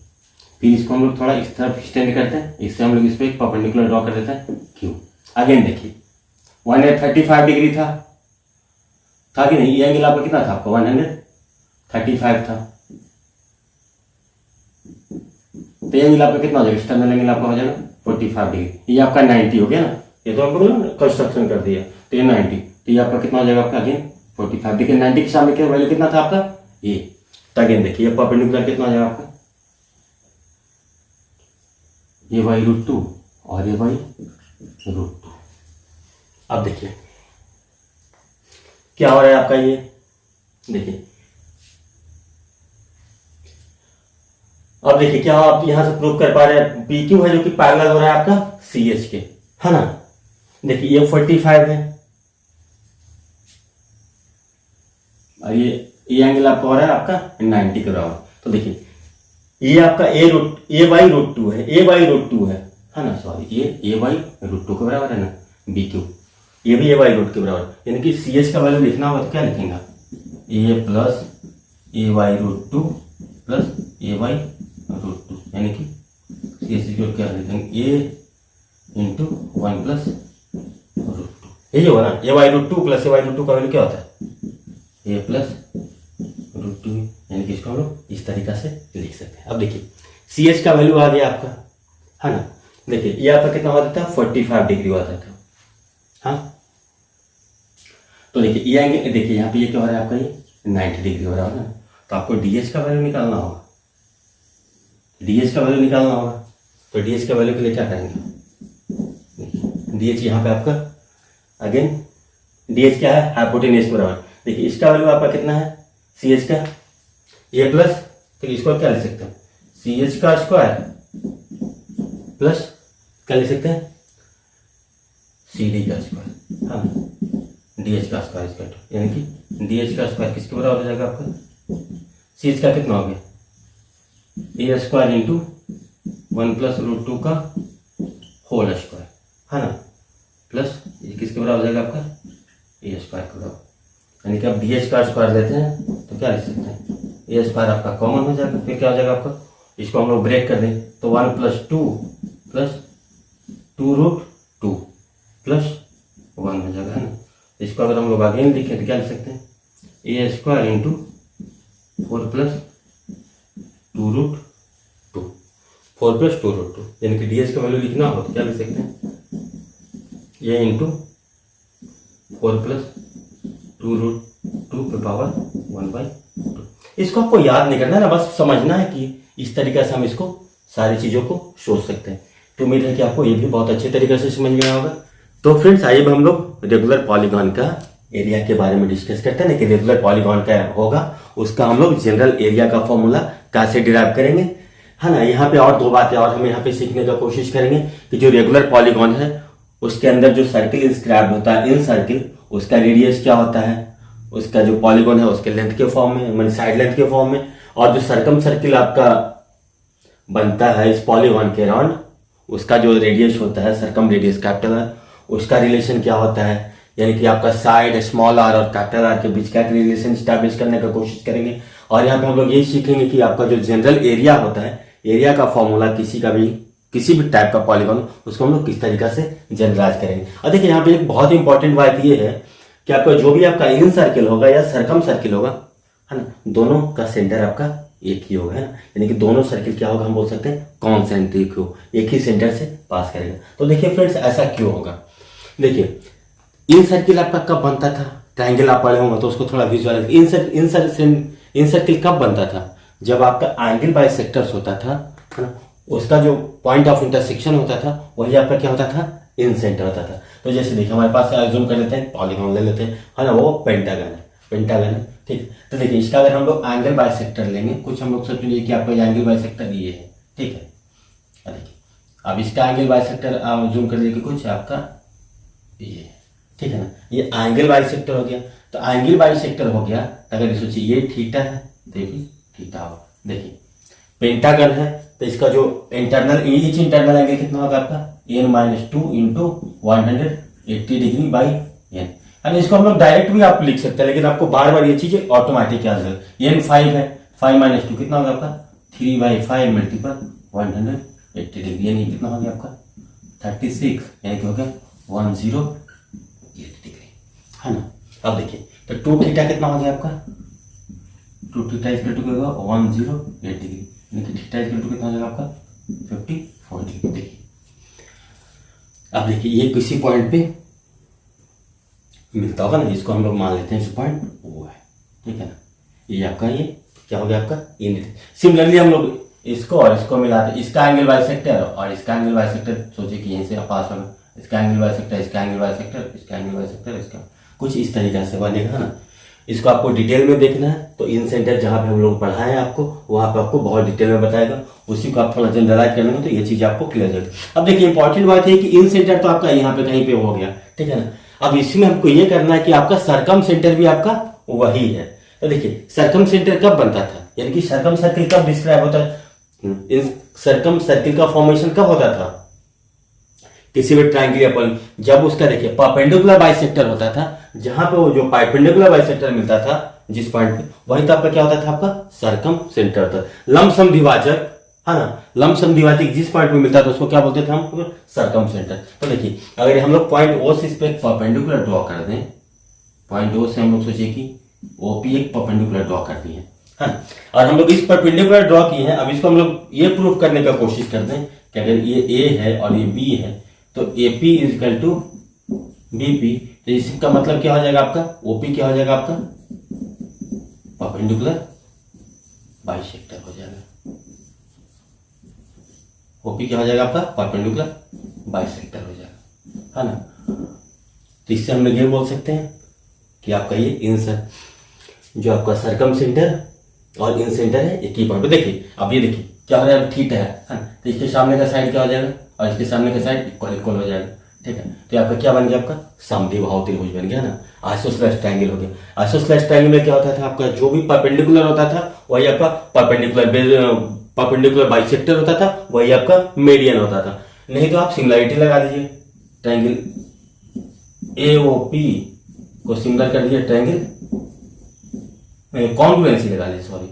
फिर इसको हम लोग थोड़ा इस तरफ एक्सटेंड करते हैं, इससे हम लोग इस पर एक परपेंडिकुलर ड्रॉ कर देते हैं क्यू। अगेन देखिए 135 डिग्री था कि नहीं, ये एंगल आपका कितना था, आपका 135 था, तो ये एंगल आपका कितना हो जाएगा, एक्सटर्नल एंगल आपका हो जाएगा 45 डिग्री। ये आपका 90 हो गया ना, ये तो हम लोग कंस्ट्रक्शन कर दिया, तो ये 90, तो ये आपका कितना हो जाएगा आपका अगेन 45। देखिए 90 के सामने क्या वैल्यू कितना था आपका ये, तो अगेन देखिए ये परपेंडिकुलर कितना हो जाएगा आपका, ये बाई √2 और ये बाई √2। अब देखिए क्या हो रहा है आपका, ये देखिए अब देखिए क्या आप यहां से प्रूव कर पा रहे हैं, पी क्यू है जो कि पैरेलल हो रहा है आपका सी एच के, है ना। देखिए ये 45 है और ये एंगल आपका हो रहा है आपका 90 के बराबर। तो देखिए ये आपका ए बाई √2 है, ए बाई √2 है ना, सॉरी ये बाई √2 के बराबर है ना, बी क्यू ये भी ए बाई √2 के बराबर, यानी कि सी एच का वैल्यू लिखना होगा तो क्या लिखेंगे, A plus A by √2 plus A by √2, यानी कि सी एच की क्या लिखेंगे, ए इंटू 1 प्लस √2, यही होगा ना, ए बाई √2 प्लस ए बाई √2 का वैल्यू क्या होता है, ए प्लस √2, यानी कि इसको हम लोग इस तरीका से लिख सकते हैं। अब देखिए सी एच का वैल्यू आ गया आपका, है ना। देखिए ये आपका कितना हुआ था, 45 डिग्री हुआ था, हाँ। तो देखिए ये एंगल, देखिए यहाँ पे ये क्या हो रहा है आपका, ये 90 डिग्री हो रहा है ना, तो आपको डीएच का वैल्यू निकालना होगा, डीएच का वैल्यू निकालना होगा। तो डीएच का वैल्यू के लिए क्या करेंगे, डीएच यहाँ पे आपका अगेन डीएच क्या है, हाइपोटेन्यूज के बराबर। देखिए इसका वैल्यू आपका कितना है, सी एच का ए प्लस, तो इसको क्या लिख सकते हैं, सी एच का स्क्वायर प्लस क्या लिख सकते हैं, सी डी का स्क्वायर, हाँ, डी एच का स्क्वायर इसका, यानी कि डी एच का स्क्वायर किसके बराबर हो जाएगा आपका, सी एच का कितना हो गया, ए स्क्वायर इंटू 1 प्लस √2 का होल स्क्वायर, है ना, प्लस ये किसके बराबर हो जाएगा आपका, ए स्क्वायर के बराबर। यानी कि आप डी एच का स्क्वायर लेते हैं तो क्या लिख सकते हैं, ए स्क्वायर आपका कॉमन हो जाएगा, फिर क्या हो जाएगा आपका, इसको हम लोग ब्रेक कर दें तो 1 प्लस 2 प्लस 2√2 प्लस 1 हो जाएगा, है ना। इसको अगर हम लोग अगेन लिखें तो क्या लिख सकते हैं, ए स्क्वायर इंटू 4 प्लस 2√2, 4 प्लस 2√2, यानी कि डी एच का वैल्यू लिखना हो तो क्या लिख सकते हैं, ये इंटू 4 प्लस 2√2 पे पावर 1/2। इसको आपको याद नहीं करना है ना, बस समझना है कि इस तरीके से हम इसको सारी चीज़ों को सोच सकते हैं। तो उम्मीद है कि आपको ये भी बहुत अच्छे तरीके से समझ में आएगा। तो फ्रेंड्स आइए हम लोग रेगुलर पॉलीगॉन का एरिया के बारे में डिस्कस करते हैं ना, कि रेगुलर पॉलीगॉन का होगा उसका हम लोग जनरल एरिया का फॉर्मूला कैसे डिराइव करेंगे, है ना। यहाँ पे और दो बातें और हम यहाँ पे सीखने का कोशिश करेंगे कि जो रेगुलर पॉलीगॉन है उसके अंदर जो सर्किल इंस्क्राइब होता है, इन सर्किल, उसका रेडियस क्या होता है, उसका जो पॉलीगॉन है उसके लेंथ के फॉर्म में, मतलब साइड लेंथ के फॉर्म में, और जो सर्कम सर्किल आपका बनता है इस पॉलीगॉन के अराउंड, उसका जो रेडियस होता है, सर्कम रेडियस कैपिटल आर, उसका रिलेशन क्या होता है, यानी कि आपका साइड स्मॉल आर और कैपिटल आर के बीच का रिलेशन स्टैब्लिश करने का कोशिश करेंगे। और यहाँ पे हम लोग यही सीखेंगे कि आपका जो जनरल एरिया होता है, एरिया का फॉर्मूला किसी भी टाइप का पॉलीगॉन, उसको हम लोग किस तरीका से जनरलाइज करेंगे। और देखिए यहाँ पे एक बहुत इंपॉर्टेंट बात ये है कि आपका जो भी आपका इन सर्किल होगा या सर्कम सर्किल होगा, है ना, दोनों का सेंटर आपका एक ही होगा, है ना। यानी कि दोनों सर्किल क्या होगा, हम बोल सकते हैं कॉन्सेंट्रिक हो, एक ही सेंटर से पास करेगा। तो देखिए फ्रेंड्स ऐसा क्यों होगा, देखिए इन सर्किल आपका कब बनता था, ट्रायंगल आप पढ़े होंगे तो उसको थोड़ा विजुअलाइज, इन सर्किल कब बनता था, जब आपका एंगल बाइसेक्टर्स होता था, है ना, उसका जो पॉइंट ऑफ इंटरसेक्शन होता था वही आपका क्या होता था, इन सेंटर होता था। तो जैसे देखिए हमारे पास अज्यूम कर लेते हैं पॉलीगॉन ले लेते हैं, है ना, वो पेंटागन है, ठीक। तो देखिए इसका अगर हम लोग एंगल बाइसेक्टर लेंगे, कुछ हम लोग सोच लीजिए कि आपका एंगल बाइसेक्टर ये है, ठीक है। देखिए अब इसका एंगल बाइसेक्टर अज्यूम कर लीजिए कुछ आपका ये, ठीक है ना, ये एंगल बाइसेक्टर हो गया। तो एंगल बाइसेक्टर हो गया, अगर सोचिए ये थीटा है, देखिए थीटा हो, देखिए पेंटागन है तो इसका जो ईच इंटरनल एंगल कितना होगा आपका, n-2 into 180 degree by n। And इसको हम लोग डायरेक्ट भी आप लिख सकते हैं, लेकिन आपको बार बार ये चीजें ऑटोमेटिक याद रहे। n 5 है, 5 माइनस 2 कितना होगा आपका 3/5 मल्टीपल 180 डिग्री, यानी कितना हो गया आपका 36, यानी कि हो गया 108 डिग्री, है ना। अब देखिए तो 2 थीटा कितना हो गया आपका 2 थीटा इक्वल टू होगा 108 डिग्री, यानी कि थीटा इक्वल टू कितना हो जाएगा आपका 54 डिग्री। देखिए अब देखिए ये किसी पॉइंट पे मिलता होगा ना, इसको हम लोग मान लेते हैं इस पॉइंट वो है, ठीक है ना। ये आपका ये क्या हो गया आपका इन। सिमिलरली हम लोग इसको और इसको मिलाते, इसका एंगल बाइसेक्टर और इसका एंगल बाइसेक्टर, सोचिए कि यहीं से पास होगा, इसका एंगल बाइसेक्टर, इसका एंगल बाइसेक्टर, इसका एंगल बाइसेक्टर, इसका कुछ इस तरीके से बनेगा ना। इसको आपको डिटेल में देखना है तो इन सेंटर जहां पे हम लोग पढ़ाए आपको वहां पे आपको बहुत डिटेल में बताएगा, उसी को आप थोड़ा जनरलाइज कर लेंगे तो ये चीज आपको क्लियर हो जाएगी। अब देखिए इंपॉर्टेंट बात है कि इन सेंटर तो आपका यहाँ पे कहीं पे हो गया, ठीक है ना। अब इसमें हमको ये करना है कि आपका सरकम सेंटर भी आपका वही है। तो देखिए सरकम सेंटर कब बनता था, यानी कि सरकम सर्किल कब डिस्क्राइब होता है, इन सरकम सर्किल का फॉर्मेशन कब होता था किसी भी ट्रायंगल या पॉली, जब उसका देखिए परपेंडिकुलर बाइसेक्टर होता था, जहां पे वो जो परपेंडिकुलर बाइसेक्टर मिलता था जिस पॉइंट पे, वही तो आपका क्या होता था आपका सरकम सेंटर था। लंबसम द्विभाजक, है ना, लंबसम द्विभाजक जिस पॉइंट पे मिलता था उसको क्या बोलते थे हम सरकम सेंटर। तो देखिए अगर हम लोग पॉइंट ओ से इस पे परपेंडिकुलर ड्रॉ कर दें, पॉइंट ओ से हम लोग सोचिए कि ओपी एक परपेंडिकुलर ड्रॉ कर दी है, और हम लोग इस परपेंडिकुलर ड्रॉ किए हैं। अब इसको हम लोग ये प्रूव करने का कोशिश करते हैं कि अगर ये ए है और ये बी है तो AP is equal to BP, तो इसका मतलब क्या हो जाएगा आपका OP क्या हो जाएगा आपका परपेंडिकुलर बाइसेक्टर हो जाएगा। OP क्या हो जाएगा आपका परपेंडिकुलर बाइसेक्टर हो जाएगा, है ना। तो इससे हम लोग ये बोल सकते हैं कि आपका ये इंसर जो आपका सरकम सेंटर और इन सेंटर है एक ही पॉइंट पे। देखिए अब ये देखिए क्या हो रहा है थीटा है, तो इसके सामने का साइड क्या हो जाएगा और इसके सामने का साइड इक्वल इक्वल हो जाएगा, ठीक है। तो आपका क्या बन गया आपका समद्विबाहु त्रिभुज बन गया ना, आइसोसेलेस ट्रायंगल हो गया। आइसोसेलेस ट्रायंगल में क्या होता था आपका जो भी परपेंडिकुलर होता था वही आपका परपेंडिकुलर बाइसेक्टर होता था, वही आपका मीडियन होता था। नहीं तो आप सिमिलरिटी लगा दीजिए, ट्रायंगल AOP को सिमिलर कर दीजिए ट्रायंगल, कॉन्ग्रुएंसी लगा लीजिए, सॉरी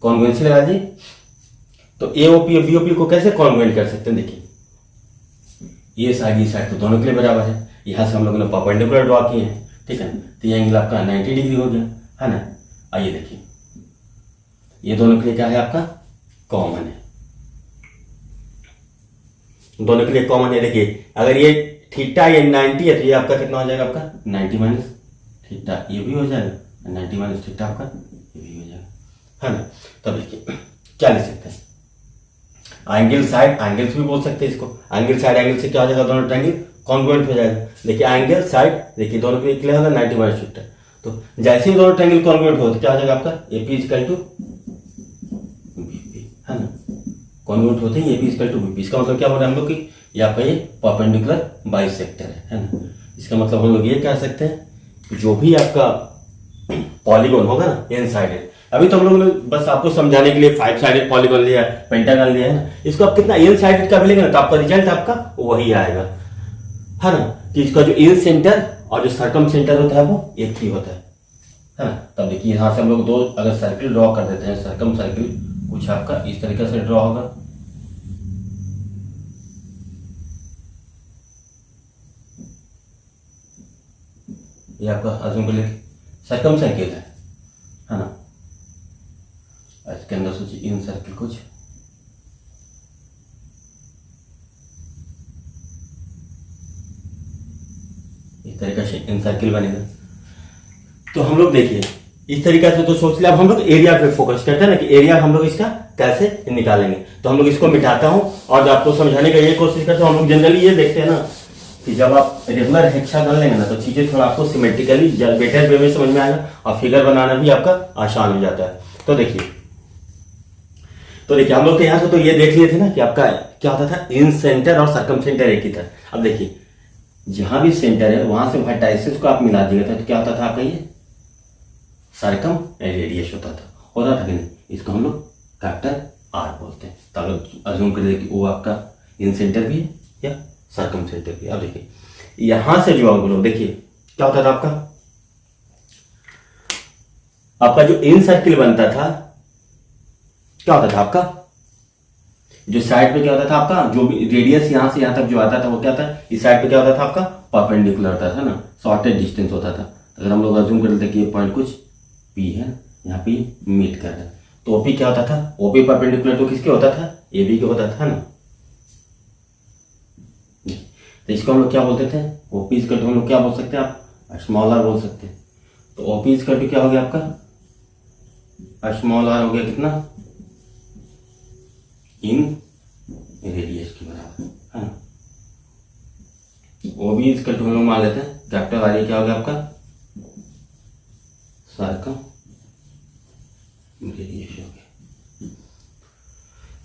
कॉन्ग्रुएंसी लगा दीजिए। तो AOP और BOP को कैसे कॉन्ग्रुएंट कर सकते हैं, देखिए ये साइड तो दोनों के लिए बराबर है, यहां से हम लोगों ने परपेंडिकुलर ड्रॉ किए हैं, ठीक है। तो ये एंगल आपका 90 डिग्री हो गया, है ना। आइए देखिए ये दोनों के लिए क्या है आपका कॉमन है, दोनों के लिए कॉमन है। देखिए अगर ये थीटा ये 90 है तो ये आपका कितना हो जाएगा आपका 90 माइनस थीटा, ये भी हो जाएगा 90 माइनस थीटा आपका ये भी हो जाएगा, है ना। तब देखिए क्या लिख सकते हैं एंगल साइड, एंगल्स भी बोल सकते हैं इसको, एंगल साइड एंगल से क्या हो जाएगा दोनों ट्रायंगल कॉन्ग्रुएंट हो जाएगा। देखिए एंगल साइड देखिए दोनों के लिए होगा 90 माइनस थीटा, तो जैसे ही दोनों ट्रायंगल कॉन्ग्रुएंट हो तो क्या हो जाएगा आपका AP इक्वल टू BP, है ना। कॉन्ग्रुएंट होते ही AP इक्वल टू BP, इसका मतलब क्या बोल रहे हैं हम लोग कि ये आपका ये परपेंडिकुलर बाइसेक्टर है ना। इसका मतलब हम लोग ये कह सकते हैं जो भी आपका पॉलीगॉन होगा ना एन साइडेड, अभी तो हम लोगों ने बस आपको समझाने के लिए 5 साइडेड पॉलीगॉन लिया है, पेंटागन लिया है ना, इसको आप कितना एन साइडेड का मिलेगा ना तो आपका रिजल्ट आपका वही आएगा, है ना। कि इसका जो इन सेंटर और जो सरकम सेंटर होता है वो एक ही होता है ना। तब देखिए यहां से हम लोग दो अगर सर्किल ड्रॉ कर देते हैं, सरकम सर्किल कुछ आपका इस तरीके से ड्रॉ होगा, ये आपका अजूम के लिए सरकम सर्किल है ना। इसके अंदर सोचिए इन सर्किल कुछ इस तरीके से इन सर्किल बनेगा। तो हम लोग देखिए इस तरीके से तो सोच लिया। अब हम लोग एरिया पे फोकस करते हैं ना कि एरिया हम लोग इसका कैसे निकालेंगे। तो हम लोग इसको मिटाता हूं और आपको समझाने का ये कोशिश करते हैं। हम लोग जनरली ये देखते हैं ना कि जब आप रेगुलर हेक्सागन लेंगे ना तो चीजें थोड़ा आपको सिमेट्रिकली बेटर वे में समझ में आएगा और फिगर बनाना भी आपका आसान हो जाता है। तो देखिए हम लोग यहां से तो ये देख लिए थे ना कि आपका क्या होता था इन सेंटर और सरकम सेंटर एक ही था। अब देखिए जहां भी सेंटर है वहां से वर्टाइसिस को आप मिला दिए थे तो क्या होता था आपका ये सरकम रेडियस होता था कि नहीं। इसको हम लोग कैपिटल R बोलते हैं। तो अगर अज्यूम कर कि वो आपका इन सेंटर भी है या सरकम सेंटर भी। अब देखिए यहां से जो आप लोग देखिए क्या होता था आपका आपका जो इन सर्किल बनता था क्या होता था आपका, जो साइड पे क्या होता था आपका, जो रेडियस यहां से यहां तक जो आता था वो क्या था, इस साइड पे क्या होता था आपका परपेंडिकुलर होता था ना, शॉर्टेज डिस्टेंस होता था। अगर हम लोग अज्यूम कर लेते कि ये पॉइंट कुछ पी है, यहाँ पे मीट कर रहा है, तो ओपी क्या होता था, ओपी परपेंडिकुलर तो किसके होता था, ए बी के होता था ना। तो इसको हम लोग क्या बोलते थे, ओपी इक्वल टू हम लोग क्या बोल सकते हैं, आप स्मॉल आर बोल सकते हैं। तो ओपी इक्वल टू क्या हो गया आपका, स्मॉल आर हो गया कितना, इन रेडियस के बराबर है ना। ओ बी इक्वल टू हम लोग मान लेते हैं कैपिटल आर, क्या हो गया आपका सर्कम रेडियस हो गया।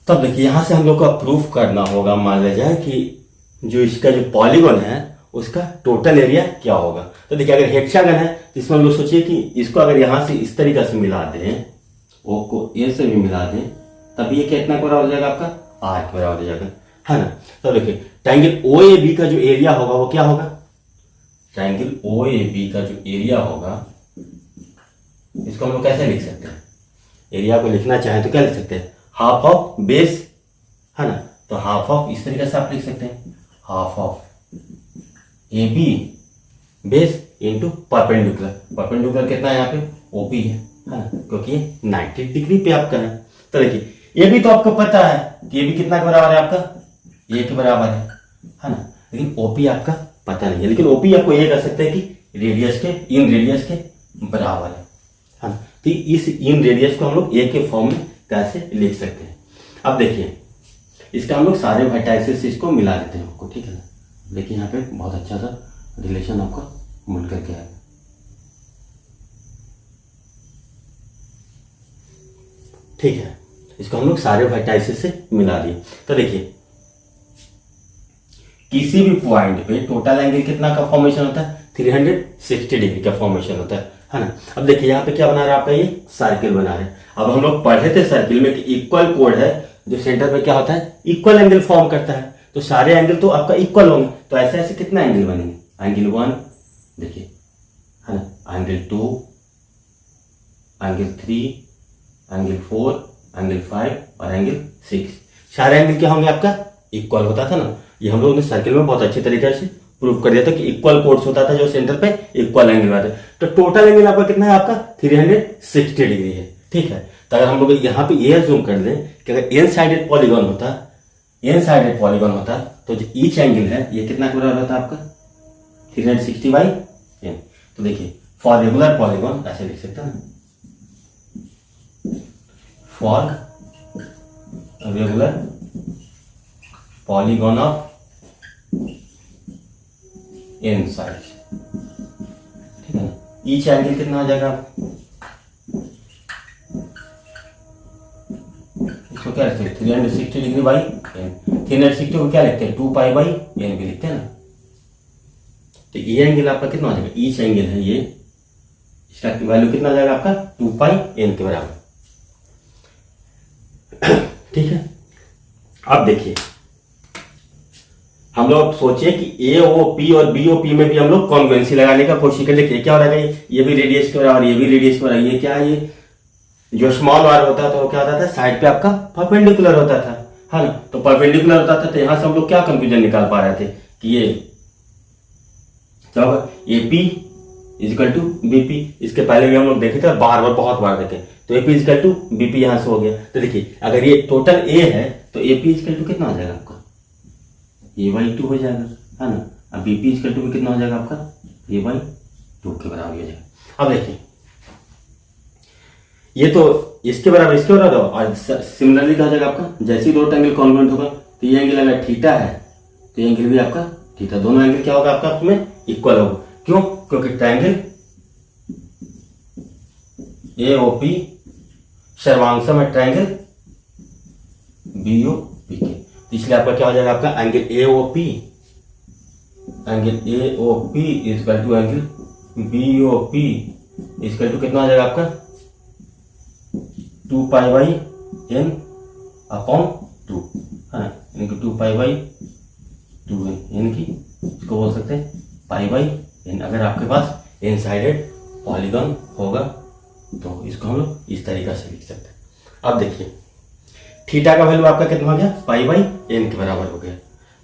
तब देखिए यहां से हम लोग को प्रूफ करना होगा, मान लिया जाए कि जो इसका जो पॉलीगन है उसका टोटल एरिया क्या होगा। तो देखिए अगर हेक्सागन है तो इसमें हम लोग सोचिए कि इसको अगर यहां से इस तरीके से मिला दें, ओ को ए से भी मिला दें, तब ये कितना बराबर हो जाएगा आपका, आर के बराबर हो जाएगा है ना। तो देखिए ट्रायंगल ओ ए बी का जो एरिया होगा वो क्या होगा, ट्रायंगल ओ ए बी का जो एरिया होगा इसको हम लोग कैसे लिख सकते हैं, एरिया को लिखना चाहें तो क्या लिख सकते हैं, हाफ ऑफ बेस है ना। तो हाफ ऑफ इस तरीके से आप लिख सकते हैं, half of A B base into perpendicular, perpendicular कितना है यहाँ पे ओपी है ना, क्योंकि ये 90 डिग्री पे आपका है। तो देखिए ये भी तो आपको पता है कि ये भी कितना के बराबर है आपका, ए के बराबर है ना, लेकिन ओपी आपका पता नहीं है। लेकिन ओपी आपको ये कर सकते हैं कि रेडियस के, इन रेडियस के बराबर है ना। तो इस इन रेडियस को हम लोग ए के फॉर्म में कैसे लिख सकते हैं। अब देखिए इसका हम लोग सारे वर्टाइसेस इसको मिला देते हैं आपको, ठीक है ना। देखिए यहाँ पे बहुत अच्छा सा रिलेशन आपका बन करके आएगा। ठीक है, इसको हम लोग सारे वर्टाइसेस से मिला दिए। तो देखिए किसी भी पॉइंट पे टोटल एंगल कितना का फॉर्मेशन होता है, 360 डिग्री का फॉर्मेशन होता है ना। अब देखिए यहाँ पे क्या बना रहा है आपका, ये सर्किल बना रहे हैं। अब हम लोग पढ़े थे सर्किल में कि इक्वल कोड है जो सेंटर पे क्या होता है, इक्वल एंगल फॉर्म करता है। तो सारे एंगल तो आपका इक्वल होंगे, तो ऐसे ऐसे कितना एंगल बनेंगे, एंगल 1 देखिए है ना, एंगल 2, एंगल 3, एंगल 4, एंगल 5 और एंगल 6। सारे एंगल क्या होंगे आपका इक्वल होता था ना। ये हम लोगों ने सर्किल में बहुत अच्छे तरीके से प्रूव कर दिया था कि इक्वल कोड्स होता था जो सेंटर पे इक्वल एंगल आता है। तो टोटल एंगल आपका कितना है, आपका 360 डिग्री है। ठीक है, तो अगर हम लोग यहाँ पे ये अज्यूम कर लें कि अगर एन साइडेड पॉलीगॉन होता तो जो ईच एंगल है ये कितना बराबर होता है आपका 360 बाई एन। तो देखिए फॉर रेगुलर पॉलीगॉन ऐसे लिख सकते हैं, for regular polygon of N sides, ठीक है ना। ईच एंगल कितना हो जाएगा, इसको क्या लिखते हैं 360 डिग्री बाई एन। 360 को क्या लिखते हैं 2 पाई बाई एन भी लिखते हैं ना। तो ये एंगल आपका कितना हो जाएगा, ईच एंगल है ये, इसका वैल्यू कितना हो जाएगा आपका 2 पाई एन के बराबर। ठीक है, अब देखिए हम लोग सोचे कि ए ओ पी और बी ओ पी में भी हम लोग कॉन्वेंसी लगाने का कोशिश करें। देखिए क्या हो रहा है, ये भी रेडियस के बराबर, ये भी रेडियस के बराबर। ये क्या है, ये जो स्मॉल आर होता था वो क्या होता था साइड पे आपका परपेंडिकुलर होता था, है ना। तो परपेंडिकुलर होता था, तो यहां से हम लोग क्या कंफ्यूजन निकाल पा रहे थे कि ये क्या होगा, A P equal to BP. इसके पहले भी हम लोग देखे थे, बार बार बहुत बार देखे। तो एपी इजिकल टू बीपी यहां से हो गया। तो देखिए अगर ये टोटल ए है तो एपी इजिकल टू कितना हो जाएगा आपका ए बाई 2 हो जाएगा, है ना। अब बीपी इजिकल टू भी कितना हो जाएगा आपका ए बाई 2 के बराबर हो जाएगा। अब देखिए ये तो इसके बराबर इसके बराबर, और सिमिलरली क्या हो जाएगा आपका, जैसे ही दो एंगल कॉन्वेंट होगा तो ये एंगल अगर थीटा है तो ये एंगल भी आपका थीटा, दोनों एंगल क्या होगा आपका आपमें इक्वल होगा। क्यों, क्योंकि ट्रायंगल एओपी सर्वांगसम है ट्रायंगल बीओपी के, इसलिए आपका क्या हो जाएगा आपका angle AOP equal to angle BOP equal to कितना हो जाएगा आपका 2 पाई बाई एन अपॉन 2, है इनको 2 पाई बाई 2 एन की इसको बोल सकते हैं पाई बाई एन। अगर आपके पास एन साइडेड पॉलीगॉन होगा तो इसको हम लोग इस तरीका से लिख सकते हैं। अब देखिए थीटा का वैल्यू आपका कितना हो गया, पाई बाई एन के बराबर हो गया,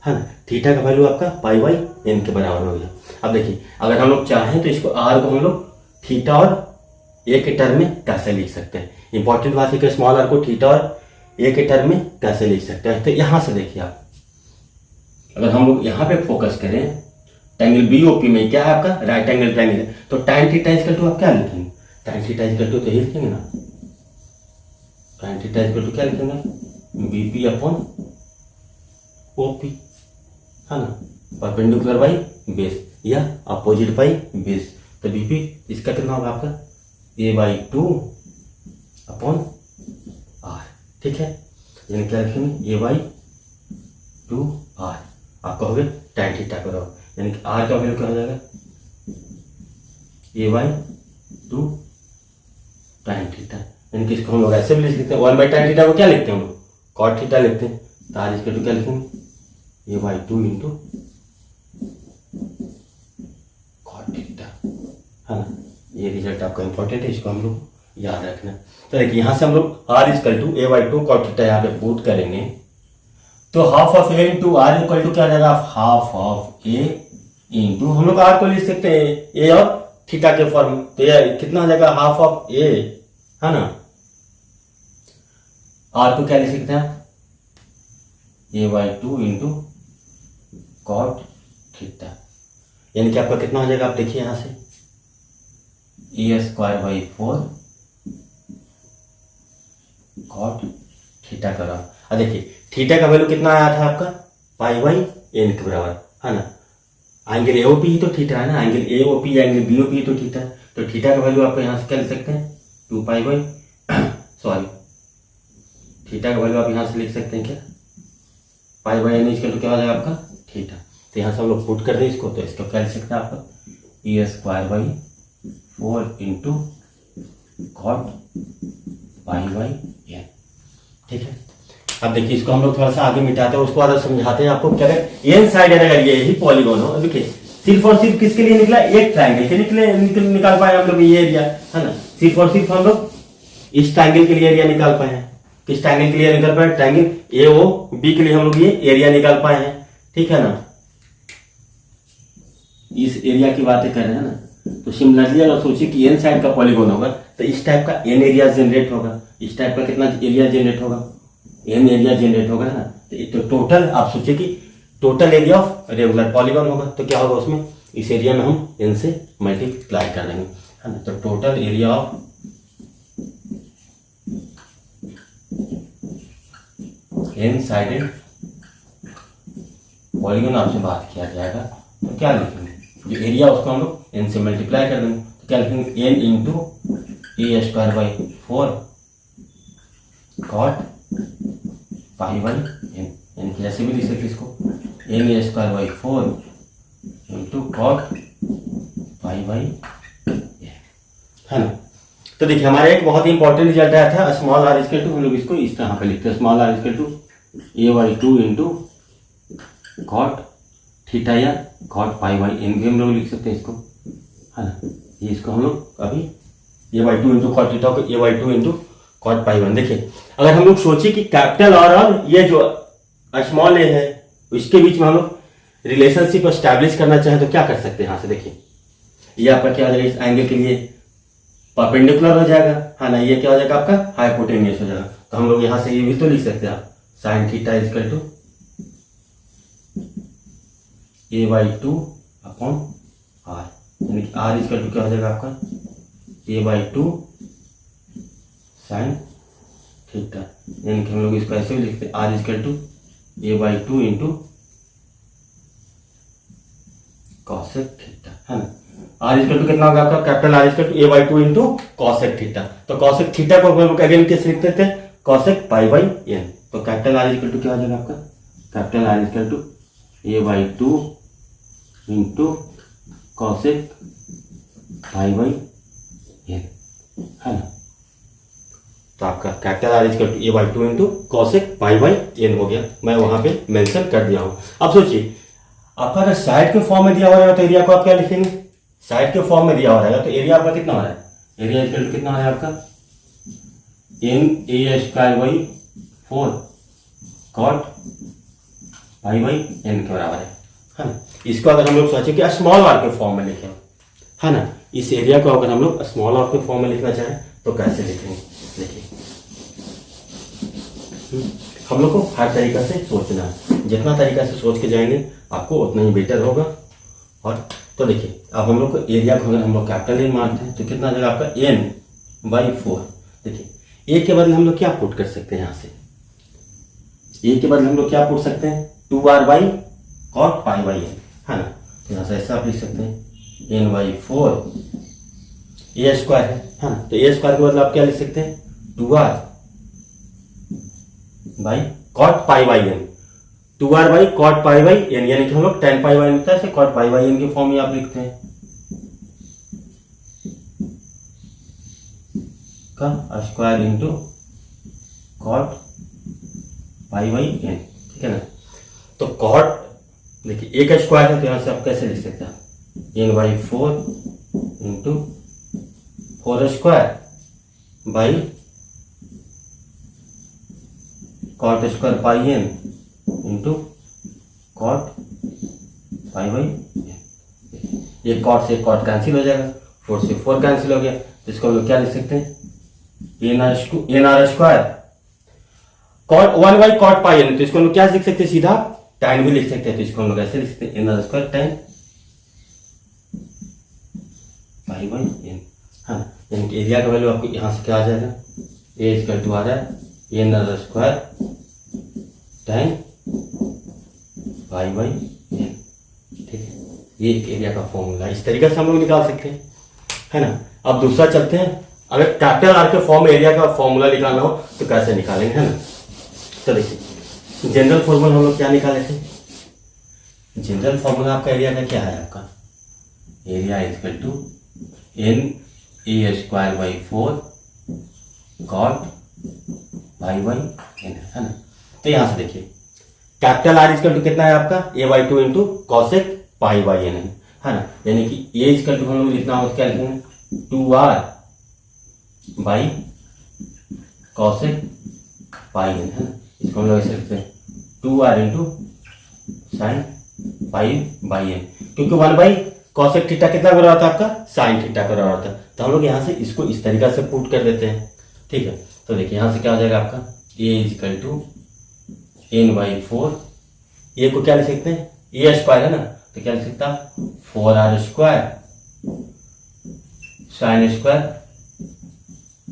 है ना। थीटा का वैल्यू आपका पाई बाई एन के बराबर हो गया। अब देखिए अगर हम लोग चाहें तो इसको आर को हम लोग थीटा और ए के टर्म में कैसे लिख सकते हैं। इंपॉर्टेंट बात है कि स्मॉल आर को थीटा और ए के टर्म में कैसे लिख सकते हैं। तो यहां से देखिए आप, अगर हम लोग यहाँ पे फोकस करें ट्रायंगल बीओपी में क्या है आपका राइट एंगल ट्रायंगल है, तो tan थीटा इक्वल टू आप क्या लिखेंगे, tan थीटा इक्वल टू तो यही लिखेंगे ना, tan थीटा इक्वल टू क्या लिखेंगे, बीपी अपॉन ओपी, है ना, परपेंडिकुलर बाई बेस या अपोजिट बाई बेस। तो बीपी इसका कितना होगा आपका a/2 अपॉन आर, ठीक है, यानी क्या लिखेंगे a/2 आर। आप कहोगे tan थीटा करो, यानी कि आर का वैल्यू क्या हो जाएगा a/2 tan थीटा, यानी कि इसको हम लोग ऐसे भी लिख सकते हैं 1/tan थीटा को क्या लिखते हैं हम लोग cot थीटा लिखते हैं। तो आर इसके टू क्या लिखेंगे a/2 इंटू cot थीटा, है ना। ये रिजल्ट आपका इंपॉर्टेंट है, इसको हम लोग याद रखना। तो देखिए यहां से हम लोग R equal to a/2 cot theta यहाँ पे पुट करेंगे तो half of A into R equal to क्या आ जाएगा, हाफ ऑफ ए इंटू हम लोग आर को लिख सकते हैं ए और थीटा के फॉर्म, तो ये कितना आ जाएगा हाफ ऑफ ए, है ना। आर को क्या लिख सकते हैं a/2 इंटू कॉट थीटा, यानी कि आपका कितना हो जाएगा, आप देखिए यहां से a²/4 कॉट थीटा करा। अब देखिए थीटा का वैल्यू कितना आया था आपका पाई बाई एन के बराबर, है ना। एंगल एओपी ही तो थीटा है ना, एंगल एओपी एंगल बीओपी ही तो थीटा है। तो थीटा का वैल्यू आप यहां से क्या लिख सकते हैं 2 पाई बाई सॉरी थीटा का वैल्यू आप यहां से लिख सकते हैं क्या पाई बाई एन इसका तो क्या हो जाएगा आपका थीटा। तो यहां से हम लोग पुट कर दें इसको, तो इसको क्या लिख सकते हैं आपका a²/4 into cot pi by N, ठीक है। अब देखिए इसको हम लोग थोड़ा सा आगे मिटाते हैं, उसको बाद समझाते हैं आपको। क्या एन साइड अगर ये ही पॉलीगॉन हो, देखिए सिर्फ और सिर्फ किसके लिए निकला, एक ट्रायंगल के निकाल पाए हम लोग ये एरिया, है ना। सिर्फ और सिर्फ हम लोग इस ट्रायंगल के लिए एरिया निकाल पाए हैं। किस ट्रायंगल के लिए निकाल पाए, ट्रायंगल ए ओ बी के लिए हम लोग ये एरिया निकाल पाए हैं, ठीक है ना। इस एरिया की बातें कर रहे हैं ना। तो सिमिलरली अगर सोचिए कि एन साइड का पॉलीगॉन होगा तो इस टाइप का एन एरिया जनरेट होगा, इस टाइप का कितना एरिया जनरेट होगा, एन एरिया जनरेट होगा ना। तो टोटल आप सोचिए कि total area of regular polygon होगा, तो क्या होगा उसमें, इस एरिया में हम एन से मल्टीप्लाई कर देंगे, है ना। तो total area of N sided polygon आपसे बात किया जाएगा, तो क्या लिखेंगे, जो एरिया उसको हम लोग एन से मल्टीप्लाई कर देंगे। तो क्या लिखेंगे N into a²/4 cot pi by N, यानी कि ऐसे भी लिख सकते इसको a²/4 into cot pi by N, है ना। तो देखिए हमारा एक बहुत ही इंपॉर्टेंट रिजल्ट आया था स्मॉल आर इक्वल टू, हम लोग इसको इस तरह पे लिखते हैं small R equal to a/2 into cot theta या कॉट पाई बाई एन भी हम लोग लिख सकते हैं इसको, है ना। ये इसको हम लोग अभी a/2 इंटू कॉट थीटा को a/2 into cot pi by. देखिए अगर हम लोग सोचे कि कैपिटल आर और ये जो स्मॉल ए है इसके बीच में हम लोग रिलेशनशिप एस्टैब्लिश करना चाहें तो क्या कर सकते हैं। यहाँ से देखिए ये आपका क्या हो जाएगा, इस एंगल के लिए परपेंडिकुलर हो जाएगा, है ना। ये क्या हो जाएगा आपका हाइपोटेन्यूस हो जाएगा। तो हम लोग यहाँ से ये भी तो लिख सकते हैं आप sine theta equal to a/2 upon R, यानी कि आर इक्वल टू क्या हो जाएगा आपका a/2 साइन थीटा, यानी कि हम लोग इसको ऐसे भी लिखते हैं R equal to a/2 into cosec theta, है ना। आर इक्वल टू कितना होगा आपका capital R equal to a/2 into cosec theta. तो कॉसेक थीटा को हम लोग अगेन कैसे लिखते थे कॉसेक पाई बाई एन। तो कैपिटल आर इक्वल टू क्या हो जाएगा आपका capital R equal to a/2 into cosec pi by N, है ना। तो आपका capital R equal to a/2 into cosec pi by N हो गया, मैं वहां पे मेंशन कर दिया हूं। अब सोचिए आपका अगर साइड के फॉर्म में दिया हो रहेगा तो एरिया को आप क्या लिखेंगे, साइड के फॉर्म में दिया हो रहेगा तो एरिया आपका कितना हो रहा है एरिया इक्वल टू कितना है आपका NA²/4 cot pi by N के बराबर है ना। इसको अगर हम लोग सोचे कि स्मॉल आर के फॉर्म में लिखें, है ना, इस एरिया को अगर हम लोग स्मॉल आर के फॉर्म में लिखना चाहें तो कैसे लिखेंगे? देखिए हम लोग को हर तरीका से सोचना है, जितना तरीका से सोच के जाएंगे आपको उतना ही बेटर होगा। और तो देखिए अब हम लोग को एरिया को अगर हम लोग कैपिटल एन मानते हैं तो कितना जगह आपका N/4। देखिए ए के बदले हम लोग क्या पुट कर सकते हैं? यहाँ से ए के बदले हम लोग क्या पुट सकते हैं? 2R/cot π/n, है ना। तो यहाँ से ऐसा आप लिख सकते हैं N/4 A² है ना। तो A² के बदले आप क्या लिख सकते हैं? 2R/cot π/n, 2R/cot π/n, यानी कि हम लोग 10 π/n होता है, cot π/n के फॉर्म में आप लिखते हैं का स्क्वायर इंटू cot π/n, ठीक है ना। तो cot देखिए एक स्क्वायर है तो यहाँ से आप कैसे लिख सकते हैं? N/4 into 4² by cot² πn into cot π/n। ये cot से cot कैंसिल हो जाएगा, 4 से 4 कैंसिल हो गया, तो इसको हम लोग क्या लिख सकते हैं? NR² cot 1/cot πn, तो इसको हम लोग क्या लिख सकते हैं? सीधा tan भी लिख सकते हैं, तो इसको हम लोग ऐसे लिख सकते हैं NR² tan π/n, हाँ। यानी कि एरिया का वैल्यू आपको यहाँ से क्या आ जाएगा? A = आ रहा है NR² tan π/n, ठीक है। ये एक एरिया का फॉर्मूला इस तरीके से हम लोग निकाल सकते हैं, है ना। अब दूसरा चलते हैं, अगर कैपिटल आर के फॉर्म में एरिया का फॉर्मूला निकालना हो तो कैसे निकालेंगे, है ना। तो देखिए जनरल फॉर्मूला हम लोग क्या निकाले थे? जनरल फॉर्मूला आपका एरिया का क्या है? आपका एरिया = NA²/4 cot π/n, है ना। तो यहां से देखिए कैपिटल आर = कितना है आपका? A/2 इंटू cosec π/n, है ना। यानी कि A = हम लोग लिखना हो तो क्या लिखेंगे? 2R/cosec πn, है ना। इसको हम लोग ऐसे लिखते हैं 2R इंटू sin π/n, क्योंकि 1/cosec थीटा कितना बराबर था आपका? sin थीटा का बराबर था। तो हम लोग यहाँ से इसको इस तरीका से पुट कर देते हैं, ठीक है। तो देखिए यहाँ से क्या हो जाएगा आपका? A = N/4, ए को क्या लिख सकते हैं? A² है ना, तो क्या लिख सकता? 4R² sin²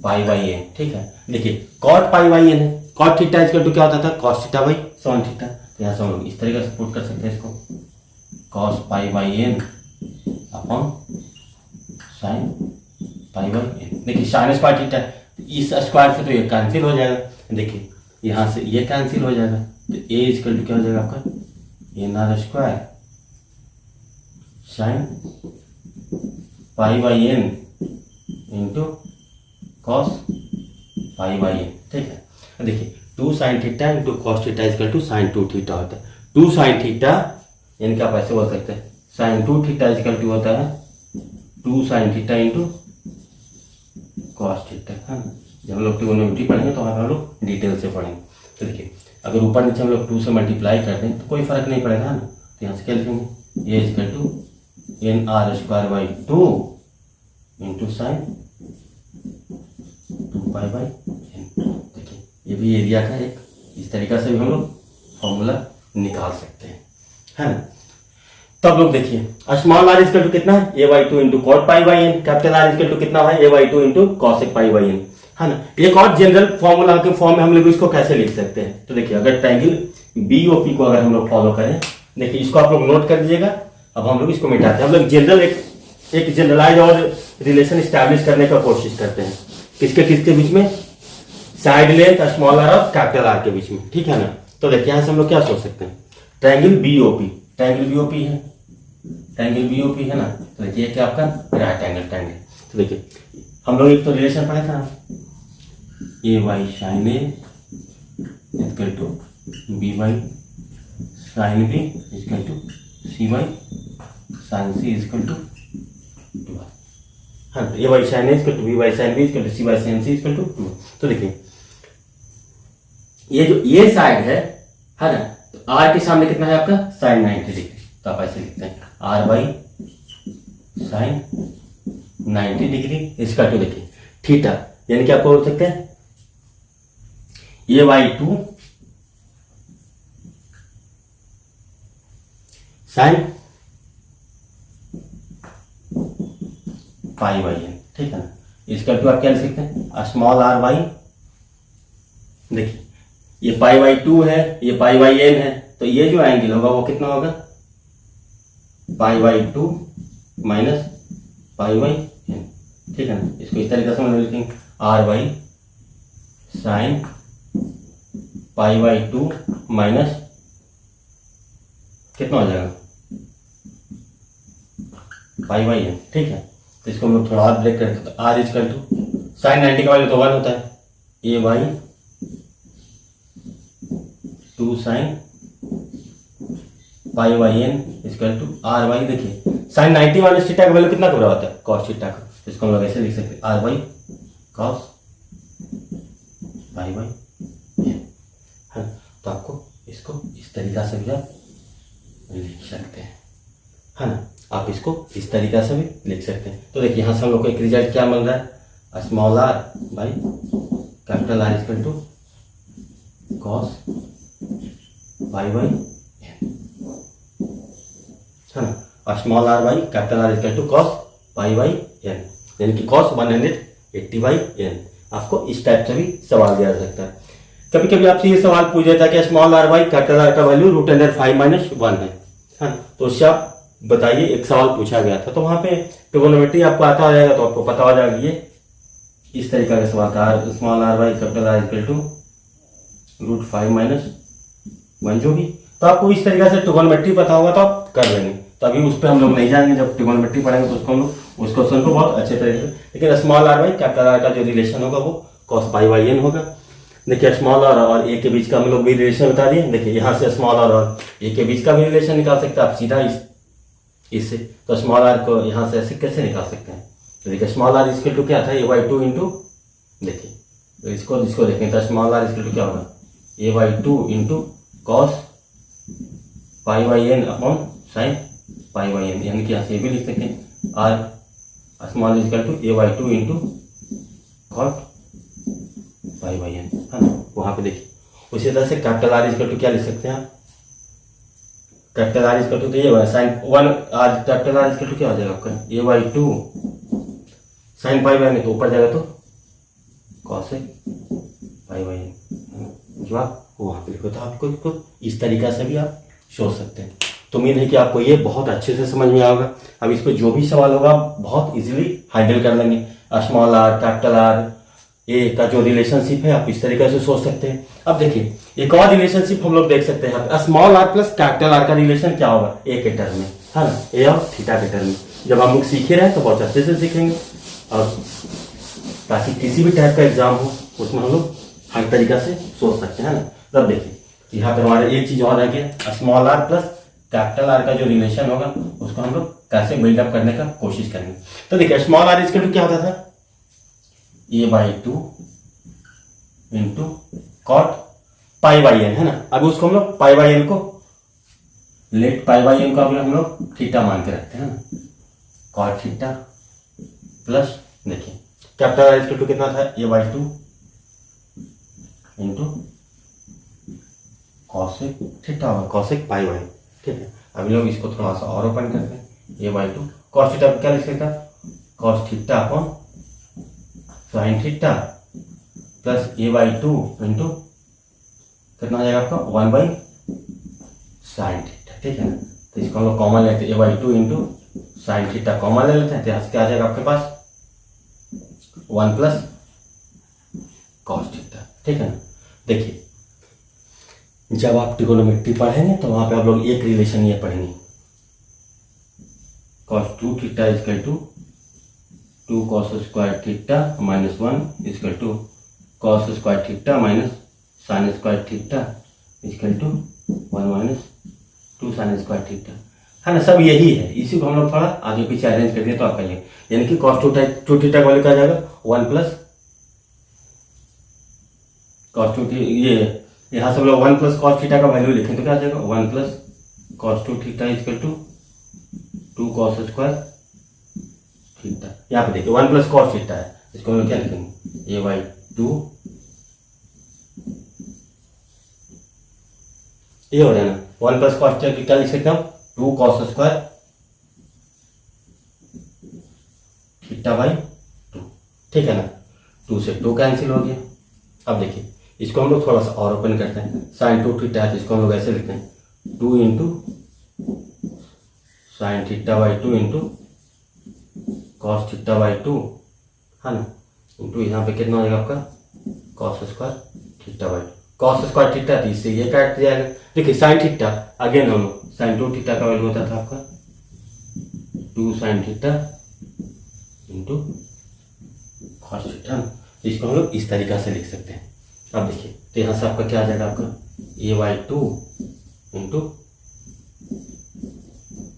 π/n, ठीक है। देखिए cot π/n है, cot थीटा = क्या होता था? cos θ/sin θ। तो यहाँ से हम लोग इस तरीके से पुट कर सकते हैं इसको cos π/n upon sin π/n। देखिए sin² थीटा, इस स्क्वायर से तो ये कैंसिल हो जाएगा, देखिए यहाँ से ये कैंसिल हो जाएगा, तो A = क्या हो जाएगा आपका? NR² sin π/n into cos π/n, ठीक है। देखिए 2 sin θ इंटू cos θ = sin 2θ होता है। 2 sin θ यानी कि आप ऐसे बोल सकते हैं sin 2θ = होता है 2 sin θ इंटू cos θ, है ना। जब हम लोग ट्रिग्नोमेट्री पढ़ेंगे तो हम लोग डिटेल से पढ़ेंगे। तो देखिए अगर ऊपर नीचे हम लोग 2 से मल्टीप्लाई कर दें तो कोई फर्क नहीं पड़ेगा ना। तो यहाँ से क्या लिखेंगे? A = NR²/2 into sin 2π/n। देखिए ये भी एरिया का एक इस तरीका से भी हम लोग फॉर्मूला निकाल सकते हैं, है ना। तब लोग देखिए स्मॉल r = कितना है? A/2 into cot π/n, capital R = कितना है? A/2 इंटू cosec π/n, है ना। एक और जनरल फॉर्मूला के फॉर्म में हम लोग इसको कैसे लिख सकते हैं? तो देखिए अगर ट्रायंगल BOP को अगर हम लोग फॉलो करें, देखिए इसको आप लोग नोट कर दीजिएगा। अब हम लोग इसको मिटाते हैं, हम लोग जनरल एक जनरलाइज और रिलेशन स्टैब्लिश करने का कोशिश करते हैं। किसके बीच में? साइड लेंथ स्मॉल आर और कैपिटल आर के बीच में, ठीक है ना। तो देखिए यहाँ से हम लोग क्या सोच सकते हैं? ट्रायंगल BOP है ना। तो देखिए क्या आपका राइट एंगल ट्रायंगल। तो देखिए हम लोग एक तो रिलेशन पढ़ा था AY sin A = BY sin B = CY sin C = 2y। हाँ, A by sine A equal to B by sine B equal to C by sine C equal to 2। तो देखिए ये जो ये साइड है ना, तो आर के सामने कितना है आपका साइन 90 डिग्री। तो आप ऐसे लिखते हैं आर बाई साइन 90 डिग्री इसका टू देखिए थीटा, यानी कि आपको बोल सकते हैं ए by 2 sine pi by N, ठीक है ना। इसका टू आप क्या लिख सकते हैं स्मॉल आर बाई, देखिए ये पाई बाई 2 है, ये पाई बाई एन है, तो ये जो एंगल होगा वो कितना होगा pi by 2 minus pi by N, ठीक है ना। इसको इस तरीके से हम लिखेंगे R by sine pi by 2 minus कितना हो जाएगा पाई बाई एन, ठीक है। तो इसको हम लोग थोड़ा और ब्रेक करते हैं। तो आर इजकल टू साइन 90 का वैल्यू तो 1 होता है, a by 2 sine pi by n is equal to R by, देखिए साइन 90 माइनस थीटा का वैल्यू कितना पूरा होता है कॉस थीटा का। तो इसको हम लोग ऐसे लिख सकते हैं R by cos pi by N, है। तो आपको इसको इस तरीका से भी आप लिख सकते हैं, है ना। आप इसको इस तरीका से भी लिख सकते हैं। तो देखिए यहाँ से हम लोग को एक रिजल्ट क्या मिल रहा है small R by capital R equal to cos pi by N, है ना। Small R by capital R equal to cos pi by N, यानी कि कॉस 180 बाई एन। आपको इस टाइप से भी सवाल दिया जा सकता है। कभी कभी आपसे ये सवाल पूछा जाता है कि small R by capital R का वैल्यू √5 माइनस 1 है ना। तो उससे आप बताइए, एक सवाल पूछा गया था, तो वहां पे ट्रिगोनोमेट्री आपको आता हो जाएगा, तो आपको पता हो जाएगा ये इस तरीका का सवाल था small R by capital R equal to √5 minus 1 जो भी। तो आपको इस तरीका से ट्रिगोनोमेट्री पता होगा तो आप कर लेंगे। तो अभी उस पर हम लोग नहीं जाएंगे, जब ट्रिगोनोमेट्री पढ़ेंगे तो उसको हम लोग उस क्वेश्चन को बहुत अच्छे तरीके से, लेकिन small R by capital R का जो रिलेशन होगा वो कॉस पाई बाई एन होगा। देखिए स्मॉल आर और ए के बीच का हम लोग भी रिलेशन बता दिए। देखिए यहाँ से स्मॉल आर और ए के बीच का भी रिलेशन निकाल सकते हैं आप सीधा इससे। तो स्मॉल आर को यहाँ से ऐसे कैसे निकाल सकते हैं, तो देखिए स्मॉल आर इसके टू क्या था ए बाई 2 इंटू, देखिए तो इसको देखें तो स्मॉल आर इसके टू क्या होगा a by 2 into cos pi by n upon sine pi by N, यानी कि यहाँ से भी लिख सकते हैं R small is equal to a by 2 into cot pi by N, है ना। वहाँ पे देखिए उसी तरह से कैपिटल आर इजकल टू क्या लिख सकते हैं आप कैपिटल आर इजकल टू, तो ये sine 1 R capital R is equal to क्या हो जाएगा आपका a by 2 sine pi by N, तो ऊपर जाएगा तो कॉस पाई बाई एन, जो आप वहाँ पे लिखो। तो आपको इसको इस तरीका से भी आप सोच सकते हैं। तो उम्मीद है कि आपको ये बहुत अच्छे से समझ में आएगा। अब इस पर जो भी सवाल होगा आप बहुत इजीली हैंडल कर लेंगे। Small are capital R A का जो रिलेशनशिप है आप इस तरीके से सोच सकते हैं। अब देखिए एक और रिलेशनशिप हम लोग देख सकते हैं, small R plus capital R का रिलेशन क्या होगा ए के टर्म में, है ना, ए और थीटा के टर्म में। जब हम लोग सीखे रहे तो बहुत अच्छे से सीखेंगे, और ताकि किसी भी टाइप का एग्जाम हो उसमें हम लोग हर तरीका से सोच सकते हैं ना। तब देखिए यहाँ पर हमारा एक चीज और है कि small R plus capital R का जो रिलेशन होगा उसको हम लोग कैसे बिल्डअप करने का कोशिश करेंगे। तो देखिए स्मॉल आर इसके टू क्या होता था a by 2 into cot pi by N, है ना। अब उसको हम लोग पाई बाई एन को लेट पाई बाई एन को हम लोग थीटा मान के रखते हैं ना, कॉट थीटा प्लस देखिए कैपिटल आर इसके टू कितना था a by 2 into cosec theta और कॉसेक पाई बाई, ठीक है। अभी लोग इसको थोड़ा सा और ओपन करते हैं ए बाई 2 कॉस थीटा क्या लिख सकता है cos theta upon sine theta plus A by 2 into कितना हो जाएगा आपका 1 बाई साइन थीटा, ठीक है ना। तो इसको हम लोग कॉमन लेते हैं ए by 2 into sine theta common ले लेते हैं, तो यहाँ से क्या आ जाएगा आपके पास 1 प्लस कॉस थीटा, ठीक है ना। देखिए जब आप ट्रिगोनोमेट्री पढ़ेंगे तो वहां पे आप लोग एक रिलेशन ये पढ़ेंगे cos 2 theta equal to 2 cos square theta minus 1 equal to cos square theta minus sine square theta equal to 1 minus 2 sine square theta, है ना, सब यही है। इसी को हम लोग थोड़ा आगे पीछे अरेंज कर दिए तो आपका ये, यानी कि कॉस टू थीटा का वैल्यू क्या आ जाएगा 1 प्लस कॉस टू, ये यहाँ से हम लोग 1 प्लस कॉस थीटा का वैल्यू लिखें तो क्या आ जाएगा 1 plus cos two theta equal to 2 cos square theta. यहाँ पे देखिए 1 प्लस कॉस थीटा है, इसको हम लोग क्या लिखेंगे ए बाई 2, ये हो जाएगा 1 प्लस कॉस थीटा क्या लिख सकते हैं हम 2 कॉस स्क्वायर थीटा बाई 2, ठीक है ना। 2 से 2 कैंसिल हो गया। अब देखिए इसको हम लोग थोड़ा सा और ओपन करते हैं, साइन 2 थीटा है तो इसको हम लोग ऐसे लिखते हैं 2 into sine theta by 2 into cos theta by 2, है ना, इंटू यहाँ पे कितना हो जाएगा आपका cos square theta by 2। Cos square theta थी, इससे ये काट दिया जाएगा। देखिए साइन थीटा अगेन हम लोग साइन 2 थीटा का वैल्यू होता था आपका 2 sine theta into cos theta, इसको हम लोग इस तरीका से लिख सकते हैं। अब देखिए तो यहाँ से आपका क्या आ जाएगा आपका a by 2 into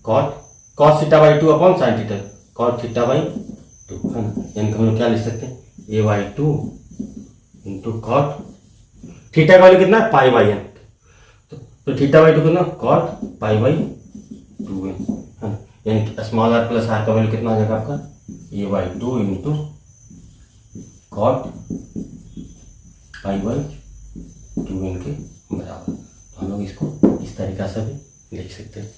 cos theta by 2 upon sine theta cos theta by 2, है ना, यानी कि हम लोग क्या लिख सकते हैं ए बाई 2 इंटू कॉट थीटा का वैल्यू कितना है पाई बाई एन, तो थीटा बाई 2 कितना कॉट पाई बाई 2 एन, है ना, यानी कि स्मॉल आर प्लस आर का वैल्यू कितना आ जाएगा आपका a by 2 into cot pi by 2 n के बराबर। तो हम लोग इसको इस तरीका से भी लिख सकते हैं।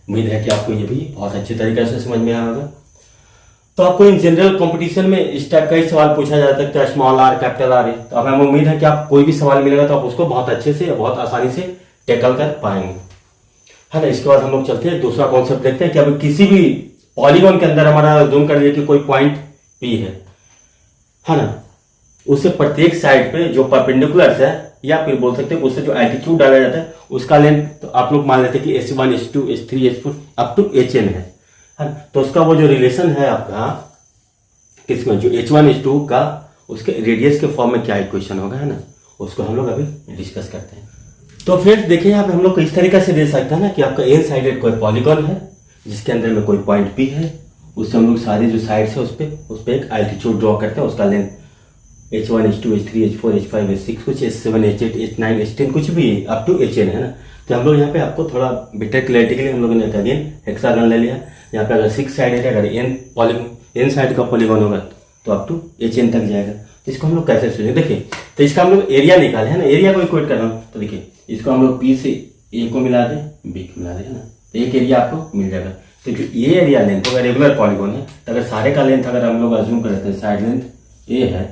उम्मीद है कि आपको ये भी बहुत अच्छे तरीके से समझ में आया होगा। तो आपको इन जनरल कंपटीशन में इस टाइप का ही सवाल पूछा जा सकता है, स्मॉल आर कैपिटल आर है, तो हमें उम्मीद है कि आप कोई भी सवाल मिलेगा तो आप उसको बहुत अच्छे से बहुत आसानी से टैकल कर पाएंगे, है ना। इसके बाद हम लोग चलते हैं दूसरा कॉन्सेप्ट देखते हैं कि अभी किसी भी पॉलीगॉन के अंदर हमारा जूम कर लिया कि कोई पॉइंट पी है ना, उससे प्रत्येक साइड पे जो परपेंडिकुलर है या फिर बोल सकते हैं उससे जो एल्टीट्यूड डाला जाता है उसका लेंथ, तो आप लोग मान लेते हैं कि h1 h2 h3 h4 up to hn है ना। तो उसका वो जो रिलेशन है आपका किसमें जो h1 h2 का उसके रेडियस के फॉर्म में क्या इक्वेशन होगा, है ना, उसको हम लोग अभी डिस्कस करते हैं। तो फिर देखिए यहाँ पे हम लोग इस तरीके से दे सकते हैं ना कि आपका एन साइडेड कोई पॉलीगॉन है जिसके अंदर में कोई पॉइंट पी है, उससे हम लोग सारी जो साइड्स है उस पर एक एल्टीट्यूड ड्रॉ करते हैं, उसका length h1 h2 h3 h4 h5 h6 कुछ h7 h8 h9 h10 कुछ भी अप टू hn है ना। तो हम लोग यहाँ पे आपको थोड़ा बेटर क्लैरिटी के लिए हम लोगों ने अगेन हेक्सागन ले लिया। यहाँ पे अगर 6 साइड है, अगर एन साइड का पॉलीगॉन होगा तो अप टू hn तक जाएगा। तो इसको हम लोग कैसे सोचेंगे, देखिए तो इसका हम लोग एरिया निकाले है ना, एरिया को इक्वेट कर रहा हूँ। तो देखिए इसको हम लोग P से A को मिला दें B को मिला दें, है ना, तो एक एरिया आपको मिल जाएगा। तो जो ये एरिया लेंथ अगर रेगुलर पॉलीगॉन है तो अगर सारे का लेंथ अगर हम लोग अज्यूम करते हैं साइड लेंथ A है,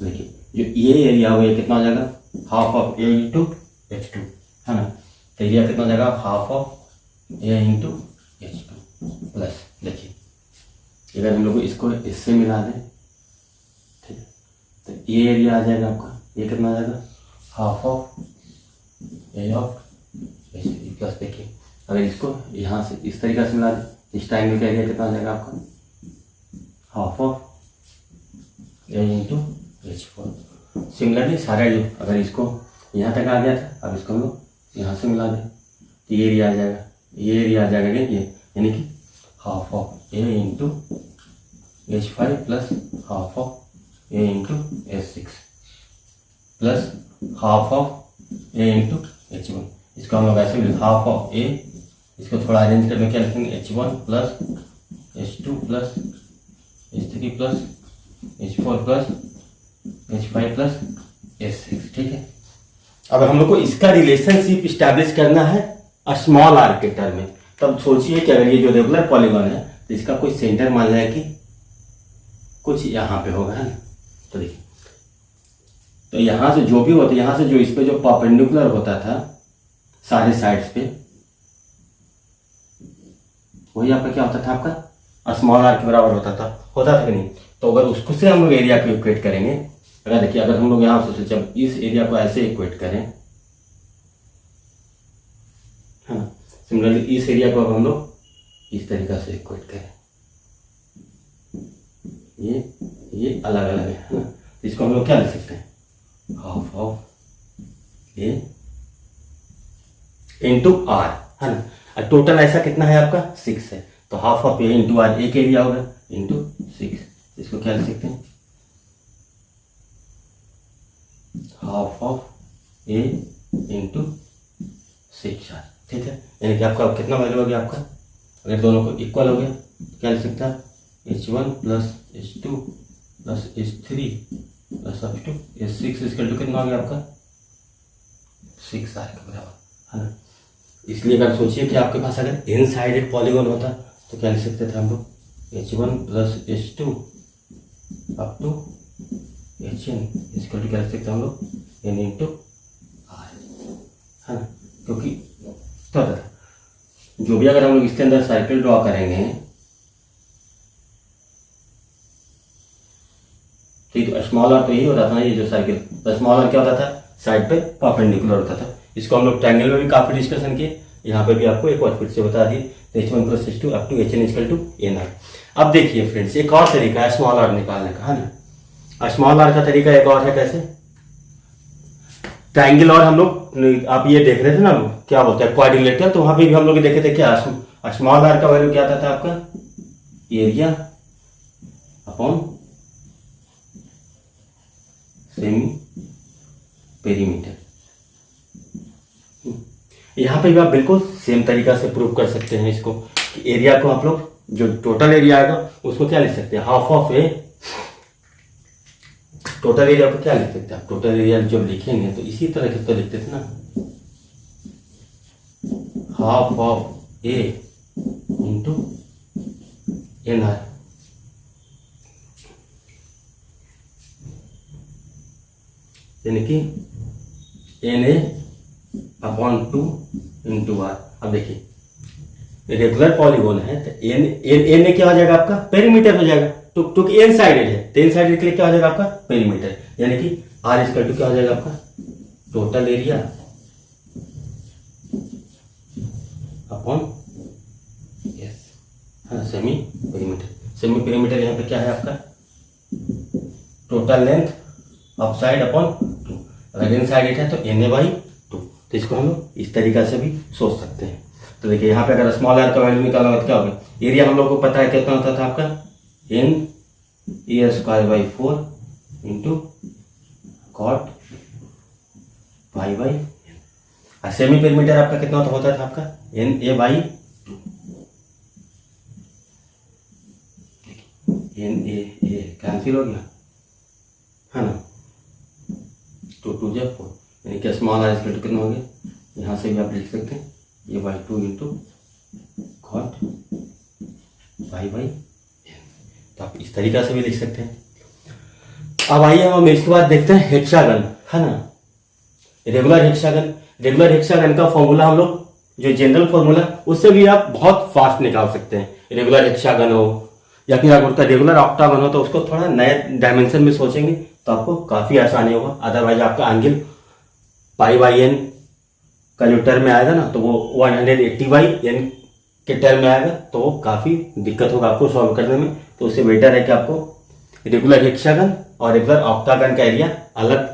देखिए जो ये एरिया हो ये कितना हो जाएगा half of A into H2, है ना। तो एरिया कितना हो जाएगा half of A into H2 plus, देखिए अगर हम लोग इसको इससे मिला दें, ठीक है, तो ये एरिया आ जाएगा आपका, ये कितना आ जाएगा half of A of H3 plus, देखिए अगर इसको यहाँ से इस तरीके से मिला दें, इस ट्रायंगल का एरिया कितना आ जाएगा आपका half of A into H4। Similarly सारा जो अगर इसको यहाँ तक आ गया था, अब इसको हम लोग यहाँ से मिला दें तो ये एरिया आ जाएगा, ये एरिया आ जाएगा ये, यानी कि half of A into H5 plus half of A into H6 plus half of A into H1। इसको हम लोग ऐसे मिले हाफ ऑफ A, इसको थोड़ा अरेंज करके क्या लिखेंगे H1 plus H2 plus H3 plus H4 plus H5 plus H6, ठीक है। अब हम लोग को इसका रिलेशनशिप स्टैब्लिश करना है स्मॉल आर के टर्म में। तब सोचिए कि अगर ये जो रेगुलर पॉलीगॉन है तो इसका कोई सेंटर मान लिया कि कुछ यहाँ पे होगा, है ना। तो देखिए तो यहाँ से जो भी होता है, यहाँ से जो इस पे जो परपेंडिकुलर होता था सारे साइड्स पे, वही आपका क्या होता था आपका स्मॉल आर के बराबर होता था कि नहीं। तो अगर उसको से हम लोग एरिया को इक्वेट करेंगे, अगर देखिए अगर हम लोग यहाँ से सोचे इस एरिया को ऐसे इक्वेट करें, है ना, सिमिलरली इस एरिया को अब हम लोग इस तरीका से इक्वेट करें, ये अलग अलग है ना। इसको हम लोग क्या लिख सकते हैं half of A into R, है ना। और टोटल ऐसा कितना है आपका 6 है, तो half of A into R एक एरिया होगा इंटू 6। इसको क्या लिख सकते हैं, half of A into 6R, ठीक है। यानी कि आपका कितना वैल्यू हो गया आपका, अगर दोनों को इक्वल हो गया तो क्या लिख सकता है H1 plus H2 plus H3 plus up to H6 इसका टू कितना हो गया आपका 6R के बराबर, है ना। इसलिए अगर सोचिए कि आपके पास अगर इन साइडेड पॉलीगॉन होता तो क्या लिख सकते थे हम लोग H1 plus H2 up to HN इसका टू क्या लिख सकते हम लोग N इंटू R, है ना। क्योंकि तो जो भी अगर हम लोग इसके अंदर सर्कल ड्रॉ करेंगे, ठीक है, स्मॉल आर तो यही होता था ना, ये जो सर्कल, तो स्मॉल आर क्या होता था साइड पे परपेंडिकुलर होता था। इसको हम लोग ट्रायंगल में भी काफी डिस्कशन किए, यहाँ पे भी आपको एक बार फिर से बता दिए, तो H1 plus H2 up to HN equal to NR। अब देखिए फ्रेंड्स, एक और तरीका है स्मॉल आर निकालने का, है ना। स्मॉल आर का तरीका एक और है, कैसे, ट्रायंगल और हम लोग आप ये देख रहे थे ना क्या बोलते हैं क्वाड्रिलेटरल, तो वहां पे भी हम लोग देखे थे क्या स्मॉल आर का वैल्यू क्या आता था आपका एरिया अपॉन सेमी पेरीमीटर। यहां पे भी आप बिल्कुल सेम तरीका से प्रूव कर सकते हैं इसको कि एरिया को आप लोग जो टोटल एरिया आएगा उसको क्या लिख सकते हैं half of A, total area को क्या लिख सकते हैं आप, टोटल एरिया जब लिखेंगे तो इसी तरह से तो लिखते थे ना, half of A into NR, यानी कि NA अपॉन 2 इंटू R। अब देखिए रेगुलर पॉलीगोन है तो एन क्या हो जाएगा आपका पेरीमीटर हो जाएगा, तो क्योंकि एन साइडेड है तो एन साइडेड के लिए क्या हो जाएगा आपका पेरीमीटर, यानी कि R इक्वल टू क्या हो जाएगा आपका total area upon semi perimeter. Semi perimeter यहाँ पे क्या है आपका total length of side upon 2, अगर इन साइड है तो NA/2, तो इसको हम लोग इस तरीका से भी सोच सकते हैं। तो देखिए यहाँ पे अगर स्मॉल आर का वैल्यू निकालना हो तो क्या होगा, एरिया हम लोग को पता है कितना होता था आपका NA²/4 इंटू कॉट पाई/n, और सेमी पेरीमीटर आपका कितना होता था आपका NA/2, NA कैंसिल हो गया, है ना, 2 2 जा 4, यानी कि स्मॉल आर इक्वल टू कितना हो गया, यहाँ से भी आप लिख सकते हैं A/2 इंटू कॉट पाई/n, तो आप इस तरीका से भी लिख सकते हैं। अब आइए हम इसके बाद देखते हैं हेक्सागन, है ना, रेगुलर हेक्सागन। रेगुलर हेक्सागन का फॉर्मूला हम लोग जो जनरल फॉर्मूला उससे भी आप बहुत फास्ट निकाल सकते हैं। रेगुलर हेक्सागन हो या फिर अगर उसका रेगुलर ऑक्टागन हो तो उसको थोड़ा नए डायमेंशन में सोचेंगे तो आपको काफी आसानी होगा, अदरवाइज आपका एंगल पाई/n का जो टर्म में आएगा ना तो वो 180/n के टर्म में आएगा, तो वो काफी दिक्कत होगा आपको सॉल्व करने में। तो उससे बेटर है कि आपको रेगुलर हेक्सागन और रेगुलर ऑक्टागन का एरिया अलग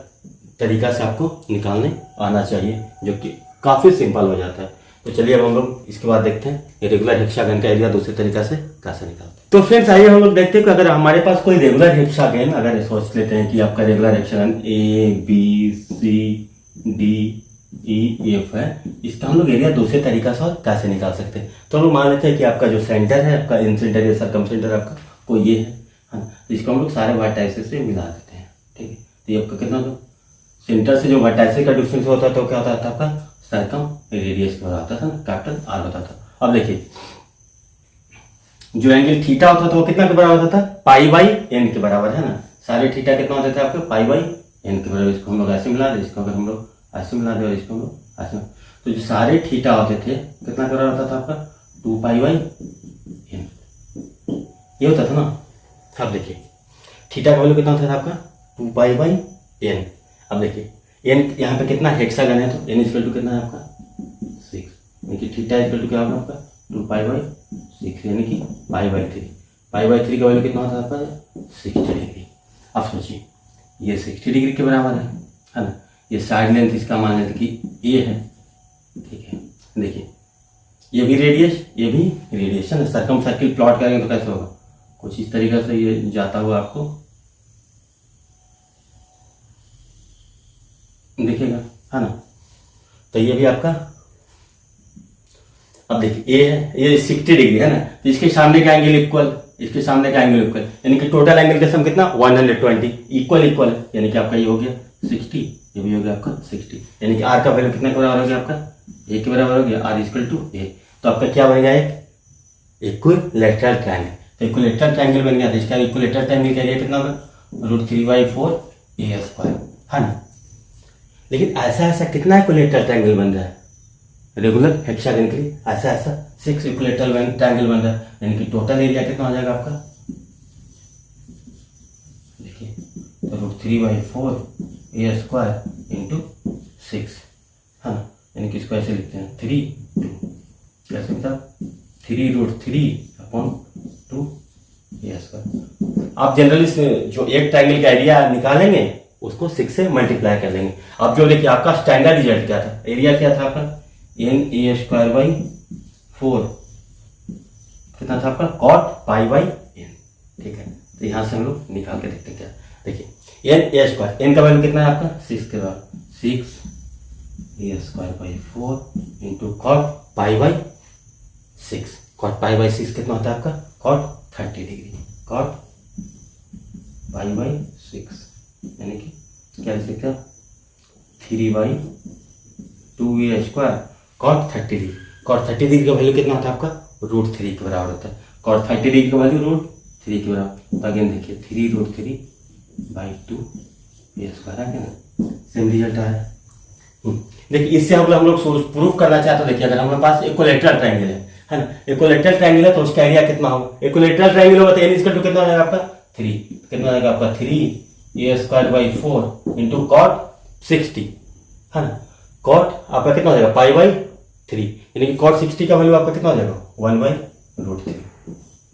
तरीका से आपको निकालने आना चाहिए, जो कि काफी सिंपल हो जाता है। तो चलिए अब हम लोग इसके बाद देखते हैं रेगुलर हेक्सागन का एरिया दूसरे तरीका से कैसे निकालते हैं। तो फ्रेंड्स आइए हम लोग देखते हैं कि अगर हमारे पास कोई रेगुलर हेक्सागन, अगर सोच लेते हैं कि आपका रेगुलर हेक्सागन ABCDEF है, इसका हम लोग एरिया दूसरे तरीका से और कैसे निकाल सकते हैं। तो हम लोग मान लेते हैं कि आपका जो सेंटर है आपका इन सेंटर या सरकम सेंटर आपका कोई ये है, तो इसको हम लोग सारे वर्टाइसेस से मिला देते हैं, ठीक है। तो ये आपका कितना होगा, सेंटर से जो वर्टाइसेस का डिस्टेंस होता था तो क्या होता था आपका सरकम रेडियस का होता था ना, कैपिटल R होता था। अब देखिए जो एंगल थीटा होता था वो कितना के बराबर होता था पाई/n के बराबर, है ना। सारे थीटा कितना होते थे आपके पाई/n के बराबर। इसको हम लोग ऐसे मिला दे, इसको अगर हम लोग ऐसे मिला दे और इसको हम लोग ऐसे, तो जो सारे थीटा होते थे कितना के बराबर होता था आपका 2π/n, ये होता था ना। अब देखिए थीटा का वैल्यू कितना होता था आपका 2π/n। अब देखिए n यहाँ पे कितना हेक्सागन है तो n इक्वल टू कितना है आपका 6, यानी कि थीटा इक्वल टू क्या होगा आपका 2π/6, यानी कि π/3। π/3 का वैल्यू कितना होता है आपका 60 डिग्री। अब सोचिए ये 60 डिग्री के बराबर है ना। ये साइड लेंथ इसका मान लेते कि ये है, ठीक है। देखिए ये भी रेडियस, ये भी रेडिएशन है। सर्कम सर्किल प्लॉट करेंगे तो कैसे होगा, कुछ इस तरीके से ये जाता हुआ आपको दिखेगा, है ना। तो ये भी आपका, अब देखिए ए है, ये 60 डिग्री है ना, तो इसके सामने का एंगल इक्वल, इसके सामने का एंगल इक्वल, यानी कि टोटल एंगल का सम कितना 120, इक्वल इक्वल है, यानी कि आपका ये हो गया 60, ये भी हो गया आपका 60, यानी कि आर का वैल्यू कितने के बराबर हो गया आपका, ए के बराबर हो गया, आर इक्वल टू ए। तो आपका क्या बन गया, एक इक्विलैटरल ट्रायंगल। तो इक्विलैटरल ट्रायंगल बन गया, तो इसका इक्विलैटरल ट्रायंगल का एरिया कितना होगा, √3/4 ए स्क्वायर, है ना। लेकिन ऐसा ऐसा कितना इक्विलैटरल ट्रायंगल बन रहा है रेगुलर हेक्सागन के लिए, ऐसा ऐसा 6 इक्विलैटरल ट्रायंगल बन रहा है, यानी कि टोटल एरिया कितना हो जाएगा आपका, देखिए √3/4 ए स्क्वायर इंटू 6, है ना, यानी कि इसको ऐसे लिखते हैं 3/2, कैसे लिखता 3√3/2 ए स्क्वायर। आप जनरली जो एक ट्रायंगल का एरिया निकालेंगे उसको 6 से मल्टीप्लाई कर देंगे। अब जो देखिए आपका स्टैंडर्ड रिजल्ट क्या था, एरिया क्या था आपका NA²/4, कितना था आपका cot π/n, ठीक है। तो यहां से हम लोग निकाल के देखते हैं क्या, देखिए NA², n का वैल्यू कितना है आपका 6 के बाद 6 A²/4 इंटू cot π/6, cot π/6 कितना होता है आपका cot 30 डिग्री, cot π/6, यानी कि क्या लिख सकते हैं 3/2A² cot 30 degree. cot 30 degree का वैल्यू कितना होता है आपका √3 के बराबर होता है, cot 30 डिग्री का वैल्यू √3 के बराबर। तो अगेन देखिए 3√3/2A² आ गया ना, सेम रिजल्ट आया। देखिए इससे हम लोग प्रूफ करना चाहते हैं, देखिए अगर हमारे पास इक्विलैटरल ट्रायंगल है ना, इक्विलैटरल ट्रायंगल है तो उसका एरिया कितना होगा, इक्विलैटरल ट्रायंगल होगा तो n इक्वल टू कितना हो जाएगा आपका 3, कितना हो जाएगा आपका 3A²/4 इंटू cot 60, है ना, cot आपका कितना हो जाएगा π/3, यानी कि cot 60 का वैल्यू आपका कितना हो जाएगा 1/√3,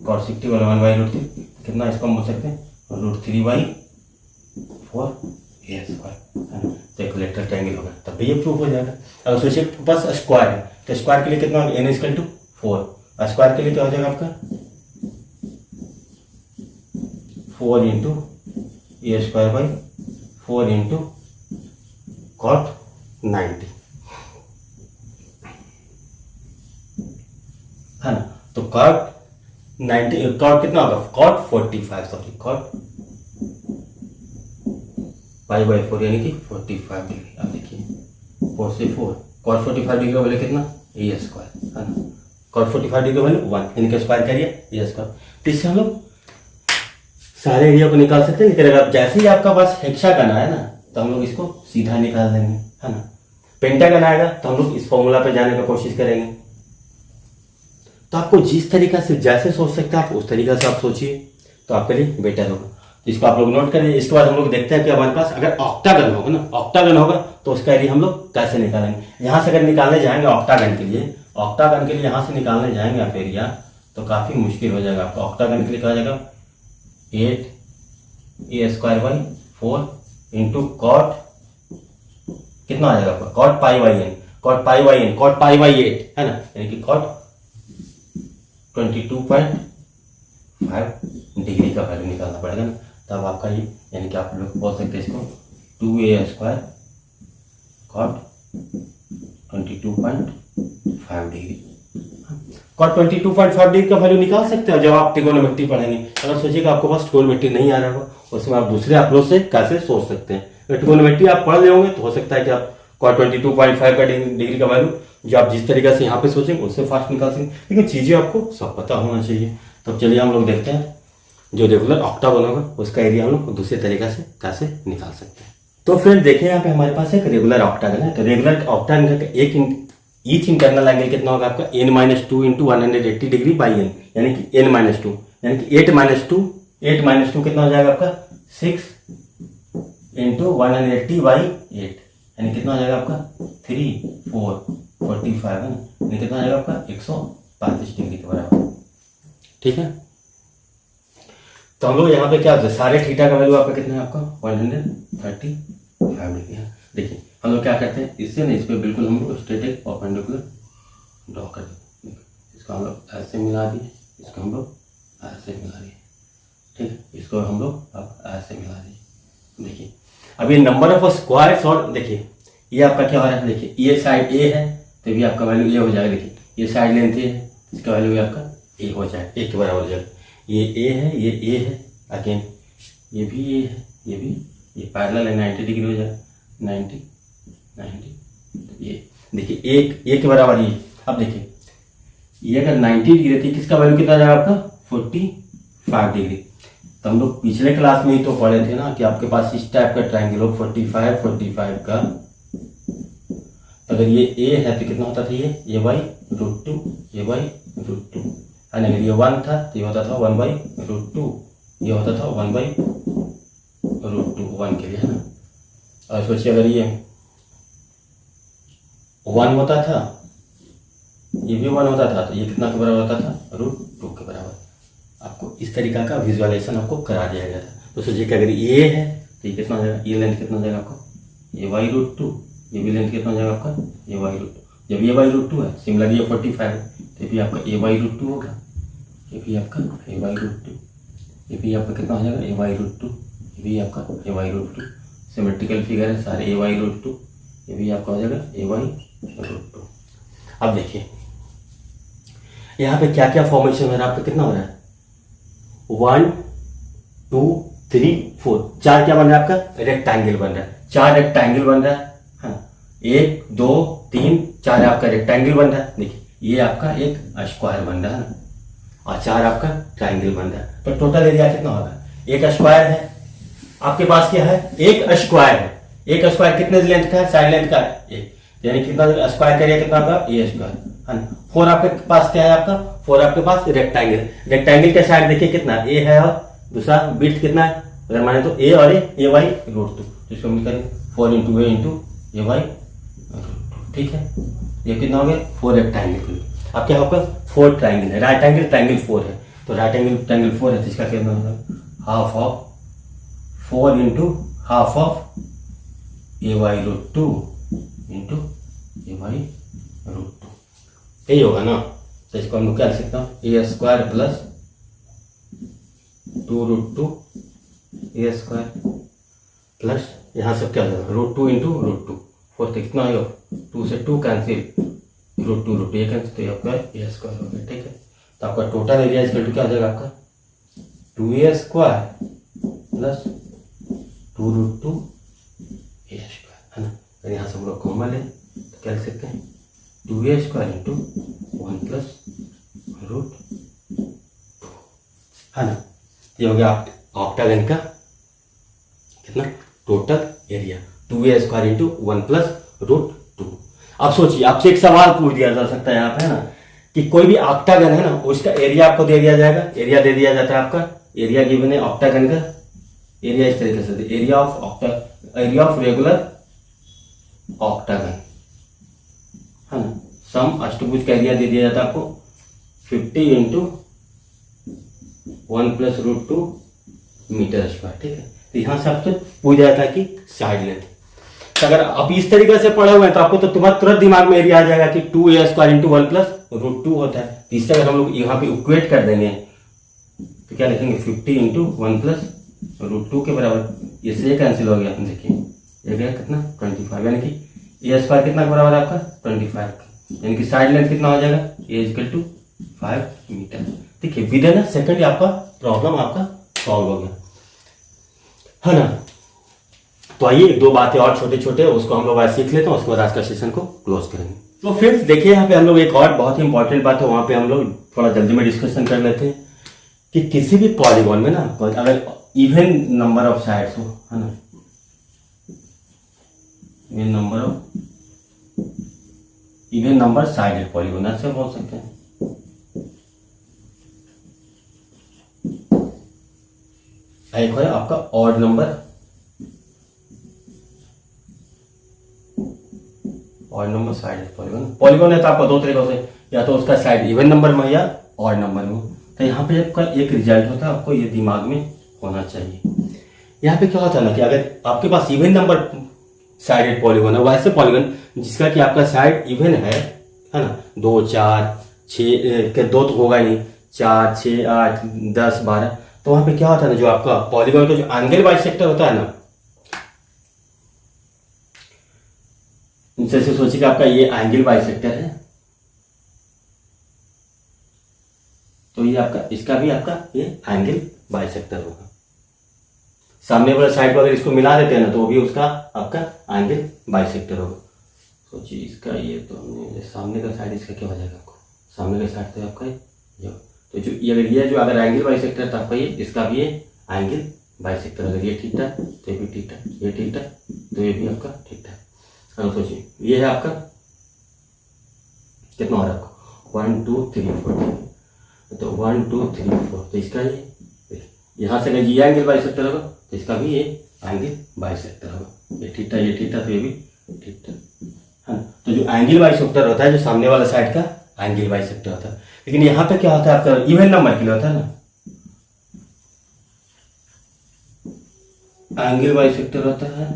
cot 60 वाला 1/√3, कितना इसको हम बोल सकते हैं √3/4 A², है ना। तो इक्विलैटरल ट्रायंगल होगा, तब भी ये प्रूफ हो जाएगा। अगर सोचिए पास स्क्वायर है तो स्क्वायर के लिए कितना होगा n इक्वल टू 4, स्क्वायर के लिए क्या हो जाएगा आपका 4 इंटू A²/4 इंटू cot 90, है ना। तो cot 90, cot कितना होगा cot 45, सॉरी cot π/4 यानी कि 45 डिग्री। अब देखिए 4 से 4, cot 45 डिग्री का वैल्यू कितना A², है ना, cot 45 डिग्री का वैल्यू 1, यानी कि स्क्वायर करिए A²। तो इससे हम लोग सारे एरिया को निकाल सकते हैं। लेकिन अगर जैसे ही आपका पास हेक्सागन आया ना तो हम लोग इसको सीधा निकाल देंगे, है ना। पेंटागन आएगा तो हम लोग इस फॉर्मूला पे जाने का कोशिश करेंगे। तो आपको जिस तरीका से जैसे सोच सकते हैं आप उस तरीका से आप सोचिए, तो आपके लिए बेटर होगा। तो इसको आप लोग नोट करिए। इसके बाद हम लोग देखते हैं कि हमारे पास अगर ऑक्टागन होगा ना, ऑक्टागन होगा तो उसका एरिया हम लोग कैसे निकालेंगे। यहाँ से अगर निकालने जाएंगे ऑक्टागन के लिए यहाँ से निकालने जाएंगे आप एरिया तो काफी मुश्किल हो जाएगा आपका। ऑक्टागन के लिए क्या हो जाएगा 8A²/4 इंटू cot कितना आ जाएगा आपका cot π/8, है ना, यानी कि cot 22.5 डिग्री का वैल्यू निकालना पड़ेगा ना, तब आपका ये, यानी कि आप लोग बोल सकते हैं इसको 2A² cot 22.5 degree. cot 22.5 degree का वैल्यू निकाल सकते हैं जब आप ट्रिगोनोमेट्री पढ़ेंगे। अगर सोचिएगा आपको पास ट्रिगोनोमेट्री नहीं आ रहा होगा उसमें आप दूसरे अप्रोच से कैसे सोच सकते हैं। अगर ट्रिगोनोमेट्री आप पढ़ ले होंगे तो हो सकता है कि आप cot 22.5 का डिग्री का वैल्यू जो आप जिस तरीके से यहाँ पे सोचेंगे उससे फास्ट निकाल सकेंगे, लेकिन चीजें आपको सब पता होना चाहिए। तो चलिए हम लोग देखते हैं जो रेगुलर ऑक्टागन होगा उसका एरिया हम लोग दूसरे तरीके से कैसे निकाल सकते हैं। तो फ्रेंड देखें यहाँ पे हमारे पास एक रेगुलर ऑक्टागन है। तो रेगुलर ऑक्टागन का ईच इंटरनल एंगल कितना होगा आपका n-2 into 180 degree by n, यानी कि n-2 यानी कि 8 - 2 कितना हो जाएगा आपका 6 इंटू 180/8, यानी कितना हो जाएगा आपका 3, 4, 45, है ना, यानी कितना हो जाएगा आपका 135 डिग्री के बराबर। ठीक है, तो हम लोग यहाँ पे क्या सारे थीटा का वैल्यू आपका कितना है आपका 135 डिग्री है। देखिए हम लोग क्या करते हैं इससे ना इस पे बिल्कुल हम लोग स्ट्रेट परपेंडिकुलर ड्रॉ कर देते इसको हम लोग ऐसे मिला दिए, इसको हम लोग ऐसे मिला दिए, ठीक है। इसको हम लोग अब ऐसे मिला दिए। देखिए अब ये नंबर ऑफ स्क्वायर्स, और देखिए ये आपका क्या हो रहा है, देखिए ये साइड ए है तो भी आपका वैल्यू ए हो जाएगा। देखिए ये साइड लेंथ है, इसका वैल्यू भी आपका ए हो जाएगा, ए के बराबर हो जाएगा। ये ए है, ये ए है, अगेन ये भी ए है, ये भी, ये पैरेलल है, 90 डिग्री हो जाएगा, 90 90। ये देखिए एक ए के बराबर ये। अब देखिए ये अगर 90 डिग्री रहती है, किसका वैल्यू कितना जाएगा आपका 45 डिग्री। तो हम लोग पिछले क्लास में ही तो पढ़े थे ना कि आपके पास इस टाइप का ट्रायंगल हो 45 का, अगर ये ए है तो कितना होता था, ये a/√2, a/√2, अगर ये 1 था तो ये होता था 1/√2, ये होता था 1/√2, 1 के लिए, है ना। और सोचिए अगर ये 1 होता था, ये भी 1 होता था, तो ये कितना के बराबर होता था, √2 के बराबर। आपको इस तरीका का विजुअलाइजेशन आपको करा दिया गया था। तो सोचिए कि अगर ये है तो ये कितना हो जाएगा, ये लेंथ कितना हो जाएगा आपको, a/√2, ये भी लेंथ कितना हो जाएगा आपका, a/√2। जब a/√2 है, सिमिलरली ये 45 है तो भी आपका a/√2 होगा, ये भी आपका a/√2, ये भी आपका कितना हो जाएगा a/√2, ये भी आपका a/√2। सिमेट्रिकल फिगर है सारे a/√2, ये भी आपका हो जाएगा a/√2। अब देखिए यहाँ पे क्या क्या फॉर्मेशन हो रहा है, आपका कितना हो रहा है, 1 2 3 4, 4 क्या बन रहा है आपका, रेक्टेंगल बन रहा है, 4 रेक्टेंगल बन रहा है, हाँ 1 2 3 4 आपका रेक्टेंगल बन रहा है। देखिए ये आपका एक स्क्वायर बन रहा है ना, और 4 आपका ट्रायंगल बन रहा है। तो टोटल एरिया कितना होगा, एक स्क्वायर है आपके पास, क्या है, एक स्क्वायर है। एक स्क्वायर कितने लेंथ का है, साइड लेंथ का है एक, यानी कितना स्क्वायर का एरिया कितना होगा, ए स्क्वायर, है ना। 4 आपके पास क्या है आपका, 4 आपके पास रेक्टेंगल, रेक्टेंगल का साइड देखिए कितना ए है, और दूसरा विड्थ कितना है, अगर माने तो ए और a/√2, जिसको हम करें 4 × a × a/√2, ठीक है। ये कितना हो गया, 4 रेक्टेंगल। अब क्या होगा, 4 ट्रायंगल है, राइट एंगल ट्रायंगल 4 है, तो राइट एंगल ट्रायंगल 4 है, तो इसका कितना होगा, half of 4 × half of a/√2 × a/√2, यही होगा ना। तो इसको हम लोग क्या लिख सकते हैं, a² + 2√2 a² प्लस यहाँ सब क्या हो जाएगा, √2 × √2, 4 कितना आएगा, 2 से 2 कैंसिल, √2 ये कैंसिल, तो ये आपका a² हो गया, ठीक है। तो आपका टोटल एरिया इसका क्या हो जाएगा आपका, 2a² + 2√2 a², है ना। अगर यहाँ से हम लोग कॉमन लें तो क्या लिख सकते हैं, 2a² × 1 + √2, है ना। ये हो गया ऑक्टागन का कितना टोटल एरिया, 2a² × 1 + √2। अब सोचिए आपसे एक सवाल पूछ दिया जा सकता है यहाँ पे, है ना, कि कोई भी ऑक्टागन है ना, उसका एरिया आपको दे दिया जाएगा, एरिया दे दिया जाता है, आपका एरिया गिवन है ऑक्टागन का एरिया इस तरीके से, एरिया ऑफ रेगुलर ऑक्टागन, है ना। सम अष्टभुज का एरिया दे दिया जाता है आपको 50 × 1 + √2 मीटर स्क्वायर, ठीक है। तो यहाँ से आपसे पूछ जाता है कि साइड लेंथ। तो अगर आप इस तरीके से पढ़े हुए हैं तो आपको तो तुम्हारा तुरंत दिमाग में एरिया आ जाएगा कि 2a² × 1 + √2 होता है। तो इससे अगर हम लोग यहाँ पे इक्वेट कर देंगे तो क्या लिखेंगे, 50 × 1 + √2 के बराबर, इससे ये कैंसिल हो गया, देखिए ये गया कितना 25, यानी कि a² कितना के बराबर है आपका 25, यानी कि साइड लेंथ कितना हो जाएगा, a = 5 मीटर। देखिए विद इन अ सेकंड आपका प्रॉब्लम आपका सॉल्व हो गया, है ना। तो आइए एक दो बातें और छोटे छोटे उसको हम लोग आज सीख लेते हैं, उसके बाद आज का सेशन को क्लोज करेंगे। तो फिर देखिए यहाँ पे हम लोग एक और बहुत ही इंपॉर्टेंट बात है, वहां पे हम लोग थोड़ा जल्दी में डिस्कशन कर लेते हैं कि किसी भी पॉलीगॉन में ना अगर इवन नंबर ऑफ साइड्स हो, है ना, इवन नंबर साइडेड पॉलीगॉन ऐसे बोल सकते हैं। एक है आपका ऑड नंबर, साइड पॉलीगॉन है तो आपका दो तरीकों से, या तो उसका साइड इवन नंबर में या ऑड नंबर में। तो यहाँ पे आपका एक रिजल्ट होता है, आपको ये दिमाग में होना चाहिए। यहाँ पे क्या होता है ना कि अगर आपके पास इवन नंबर साइडेड पॉलीगॉन है, वैसे पॉलीगॉन जिसका कि आपका साइड इवन है ना, 2 4 6 के 2 तो होगा ही नहीं, 4 6 8 10 12, तो वहाँ पे क्या होता है ना, जो आपका पॉलीगॉन का जो एंगल बाइसेक्टर होता है ना, जैसे सोचिए कि आपका ये एंगल बाइसेक्टर है, तो ये आपका इसका भी आपका ये एंगल बाइसेक्टर होगा। सामने वाला साइड को अगर इसको मिला देते हैं ना, तो वो भी उसका आपका एंगल बाइसेक्टर होगा। सोचिए इसका ये तो हमने सामने का साइड, इसका क्या हो जाएगा आपको, सामने का साइड तो आपका जो, तो जो ये अगर ये जो अगर एंगल बाइसेक्टर तो आपका ये इसका भी ये एंगल बाइसेक्टर, अगर ये ठीक था तो ये भी ठीक था, ये ठीक था तो ये भी आपका ठीक था। अब सोचिए ये है आपका कितना हो रहा है आपको 1 2 3 4, तो 1 2 3 4, तो इसका ये यहाँ से अगर ये एंगल बाइसेक्टर होगा तो इसका भी ये एंगल बाइसेक्टर होगा। ये ठीक था, ये ठीक था तो ये भी ठीक था, है ना। तो जो एंगल बाइसेक्टर होता है, जो सामने वाला साइड का एंगल बाइसेक्टर होता है, लेकिन यहाँ पे क्या होता है आपका इवन नंबर के लिए होता है ना, एंगल बाइसेक्टर होता है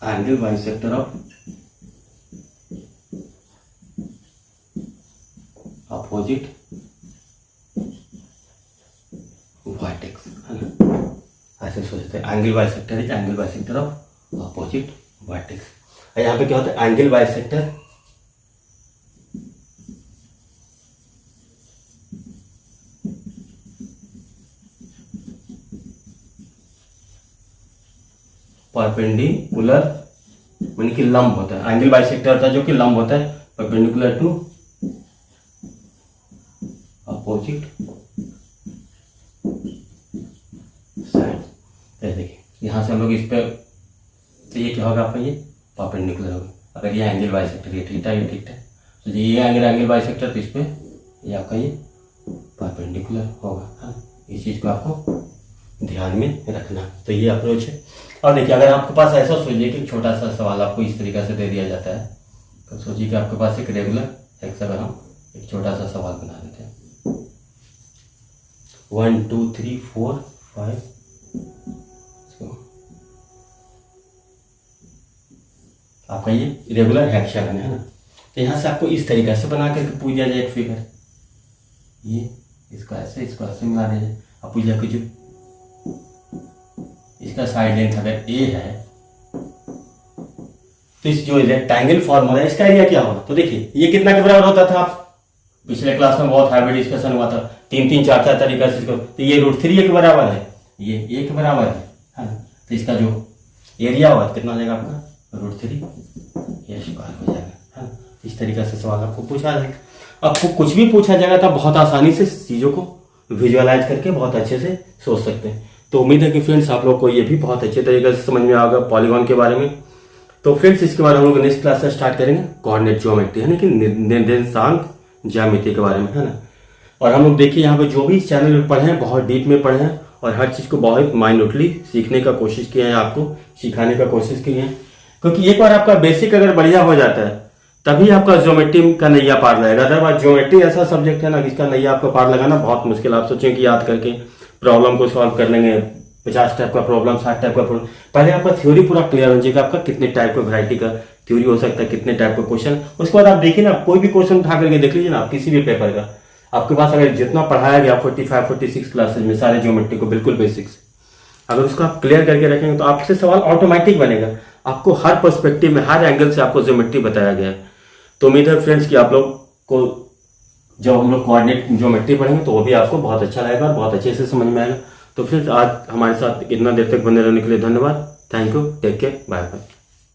angle bisector of opposite vertex, है ना। ऐसे सोचते हैं angle bisector is angle bisector of opposite vertex. यहाँ पे क्या होता है एंगल बाइसेक्टर परपेंडिकुलर, यानी कि लंब होता है, एंगल बाइसेक्टर होता है जो कि लंब होता है, परपेंडिकुलर टू अपोजिट साइड। देखिए यहाँ से हम लोग इस पे, तो ये क्या होगा आपका ये परपेंडिकुलर होगा। अगर ये एंगल बाइसेक्टर ये ठीक था, ये ठीक था, तो ये एंगल बाइसेक्टर, तो इस पे ये आपका ये परपेंडिकुलर होगा, है। इस चीज को आपको ध्यान में रखना। तो ये अप्रोच है। और देखिए अगर आपके पास ऐसा सोचिए कि छोटा सा सवाल आपको इस तरीके से दे दिया जाता है, तो सोचिए कि आपके पास एक रेगुलर एक्स, अगर हम एक छोटा सा सवाल बना देते हैं 1 2 3 4 5, आपका ये रेगुलर हेक्सागन है ना। तो यहाँ से आपको इस तरीके से बना करके पूछ दिया जाए एक फिगर, ये इसको ऐसे मिला दिया जाए। अब पूछ लिया कि जो इसका साइड लेंथ अगर ए है, तो इस जो रेक्टेंगल फॉर्म हो रहा है इसका एरिया क्या होगा। तो देखिए ये कितना के बराबर होता था, आप पिछले क्लास में बहुत हैवी डिस्कशन हुआ था, 3 4 तरीका से इसको, तो ये √3 के बराबर है, ये ए के बराबर है ना। तो इसका जो एरिया होगा कितना हो जाएगा आपका √3 ये स्क्वायर हो जाएगा, है ना। इस तरीके से सवाल आपको पूछा जाएगा। आपको कुछ भी पूछा जाएगा तो बहुत आसानी से चीज़ों को विजुअलाइज करके बहुत अच्छे से सोच सकते हैं। तो उम्मीद है कि फ्रेंड्स आप लोग को ये भी बहुत अच्छे तरीके से समझ में आएगा पॉलीगॉन के बारे में। तो फ्रेंड्स इसके बाद हम लोग नेक्स्ट क्लास से स्टार्ट करेंगे कोऑर्डिनेट ज्योमेट्री, यानी कि निर्देशांक ज्यामिति के बारे में, है ना। और हम लोग देखिए यहाँ पे जो भी इस चैनल में पढ़े हैं बहुत डीप में पढ़े हैं और हर चीज़ को बहुत माइन्यूटली सीखने का कोशिश किया है, आपको सिखाने का कोशिश की है। क्योंकि एक बार आपका बेसिक अगर बढ़िया हो जाता है तभी आपका ज्योमेट्री का नैया पार लगेगा। अदरवाइज ज्योमेट्री ऐसा सब्जेक्ट है ना जिसका नैया आपको पार लगाना बहुत मुश्किल। आप सोचें कि याद करके प्रॉब्लम को सॉल्व कर लेंगे, 50 टाइप का प्रॉब्लम, 60 टाइप का प्रॉब्लम, पहले आपका थ्योरी पूरा क्लियर हो जाएगा, आपका कितने टाइप का वैरायटी का थ्योरी हो सकता है, कितने टाइप का क्वेश्चन। उसके बाद आप देखिए ना, कोई भी क्वेश्चन उठा करके देख लीजिए ना, आप किसी भी पेपर का, आपके पास अगर जितना पढ़ाया गया 45 46 क्लासेज में सारे ज्योमेट्री को बिल्कुल बेसिक्स, अगर उसको आप क्लियर करके रखेंगे तो आपसे सवाल ऑटोमेटिक बनेगा। आपको हर पर्सपेक्टिव में, हर एंगल से आपको ज्योमेट्री बताया गया है। तो उम्मीद है फ्रेंड्स कि आप लोग को जब हम लोग कोऑर्डिनेट ज्योमेट्री पढ़ेंगे तो वो भी आपको बहुत अच्छा लगेगा और बहुत अच्छे से समझ में आएगा। तो फ्रेंड्स आज हमारे साथ इतना देर तक बने रहने के लिए धन्यवाद। Thank you, take care, bye bye.